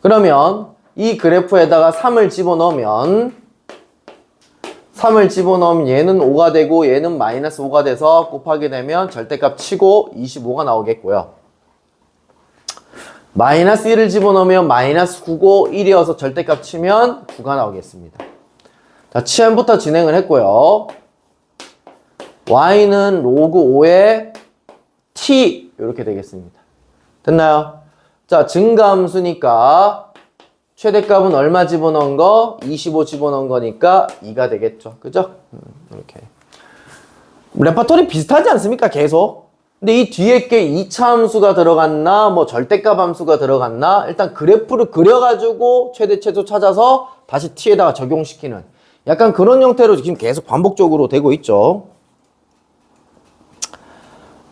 Speaker 1: 그러면 이 그래프에다가 3을 집어넣으면 얘는 5가 되고 얘는 마이너스 5가 돼서 곱하게 되면 절대값 치고 25가 나오겠고요. 마이너스 1을 집어넣으면 마이너스 9고 1이어서 절대값 치면 9가 나오겠습니다. 자, 치환부터 진행을 했고요. y는 로그 5의 t 이렇게 되겠습니다. 됐나요? 자, 증가함수니까 최대값은 얼마 집어넣은 거? 25 집어넣은 거니까 2가 되겠죠. 그죠? 이렇게. 레파토리 비슷하지 않습니까? 계속. 근데 이 뒤에 게 2차 함수가 들어갔나, 뭐 절대값 함수가 들어갔나, 일단 그래프를 그려가지고 최대 최소 찾아서 다시 t에다가 적용시키는 약간 그런 형태로 지금 계속 반복적으로 되고 있죠.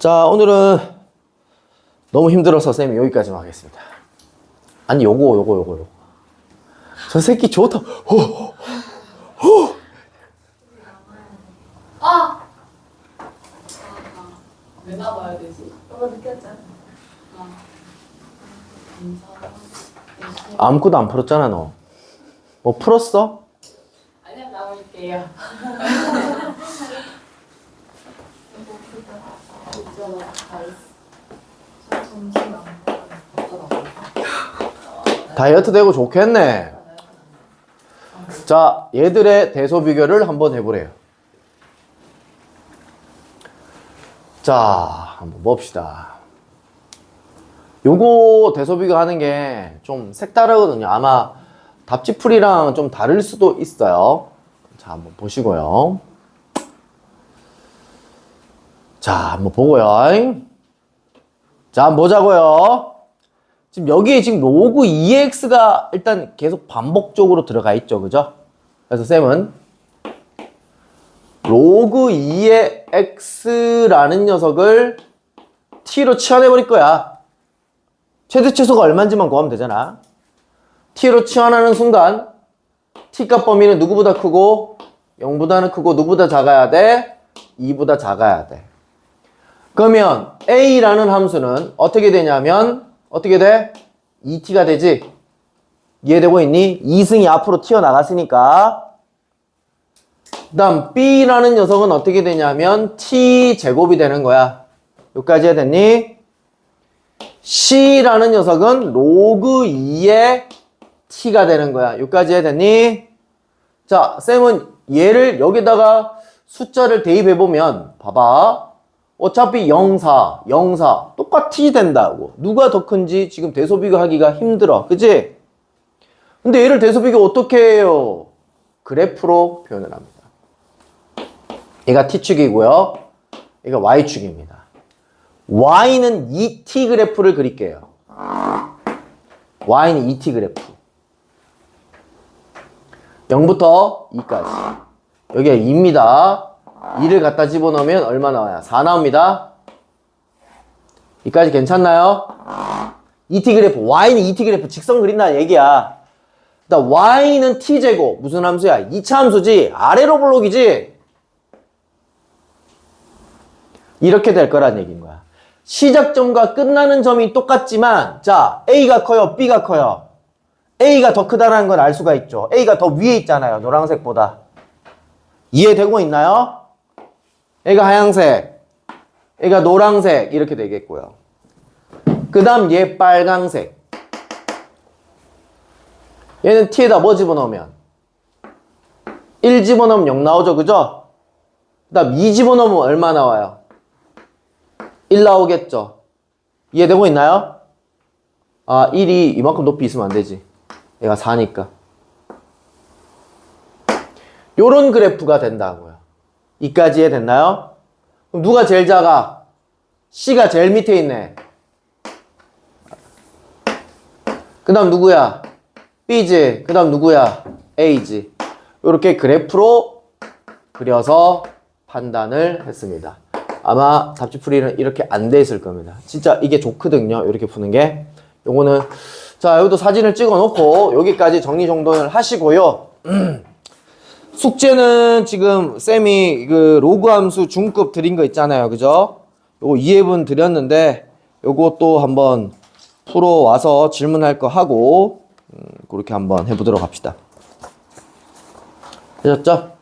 Speaker 1: 자, 오늘은 너무 힘들어서 쌤이 여기까지만 하겠습니다. 아니, 요거. 저 새끼 좋다.
Speaker 2: 아! 왜 나가야 되지?
Speaker 1: 아무것도 안 풀었잖아, 너. 뭐 풀었어?
Speaker 2: 아니야, 나올게요.
Speaker 1: 다이어트 되고 좋겠네. 자, 얘들의 대소 비교를 한번 해보래요. 자, 한번 봅시다. 요거 대소 비교하는 게 좀 색다르거든요. 아마 답지풀이랑 좀 다를 수도 있어요. 자, 한번 보시고요. 자, 한번 보고요. 자, 한번 보자고요. 지금 여기에 지금 로그 2x가 일단 계속 반복적으로 들어가 있죠. 그죠? 그래서 쌤은 로그 2의 x라는 녀석을 t로 치환해버릴 거야. 최대 최소가 얼마인지만 구하면 되잖아. t로 치환하는 순간 t값 범위는 누구보다 크고 0보다는 크고 누구보다 작아야 돼? 2보다 작아야 돼. 그러면 a라는 함수는 어떻게 되냐면 어떻게 돼? 2t가 되지? 이해되고 있니? 2승이 앞으로 튀어나갔으니까. 그 다음 b라는 녀석은 어떻게 되냐면 t제곱이 되는 거야. 여기까지 해야됐니? c라는 녀석은 로그 2의 t가 되는 거야. 여기까지 해야됐니? 자, 쌤은 얘를 여기다가 숫자를 대입해보면 봐봐. 어차피 0, 4, 0, 4 똑같이 된다고. 누가 더 큰지 지금 대소 비교하기가 힘들어. 그치? 근데 얘를 대소 비교 어떻게 해요? 그래프로 표현을 합니다. 얘가 t축이고요. 얘가 y축입니다. y는 2t 그래프를 그릴게요. y는 2t 그래프. 0부터 2까지. 여기가 2입니다. 2를 갖다 집어넣으면 얼마 나와요? 4 나옵니다. 이까지 괜찮나요? 2t 그래프, y는 2t 그래프 직선 그린다는 얘기야. 그다음 y는 t제곱, 무슨 함수야? 2차 함수지, 아래로 블록이지. 이렇게 될 거란 얘기인 거야. 시작점과 끝나는 점이 똑같지만, 자, a가 커요, b가 커요. a가 더 크다는 걸 알 수가 있죠. a가 더 위에 있잖아요, 노란색보다. 이해되고 있나요? 얘가 하얀색, 얘가 노란색 이렇게 되겠고요. 그 다음 얘 빨강색. 얘는 t에다 뭐 집어넣으면? 1 집어넣으면 0 나오죠, 그죠? 그 다음 2 집어넣으면 얼마 나와요? 1 나오겠죠. 이해되고 있나요? 아, 1이 이만큼 높이 있으면 안 되지. 얘가 4니까. 요런 그래프가 된다고요. 이까지 이해됐나요? 그럼 누가 제일 작아? C가 제일 밑에 있네. 그 다음 누구야? B지. 그 다음 누구야? A지. 요렇게 그래프로 그려서 판단을 했습니다. 아마 답지풀이는 이렇게 안 돼 있을 겁니다. 진짜 이게 좋거든요. 이렇게 푸는 게. 요거는 자, 여기도 사진을 찍어 놓고 여기까지 정리정돈을 하시고요. 숙제는 지금 쌤이 그 로그 함수 중급 드린 거 있잖아요. 그죠? 요거 2회분 드렸는데 요거 또 한번 풀어 와서 질문할 거 하고 그렇게 한번 해보도록 합시다. 되셨죠?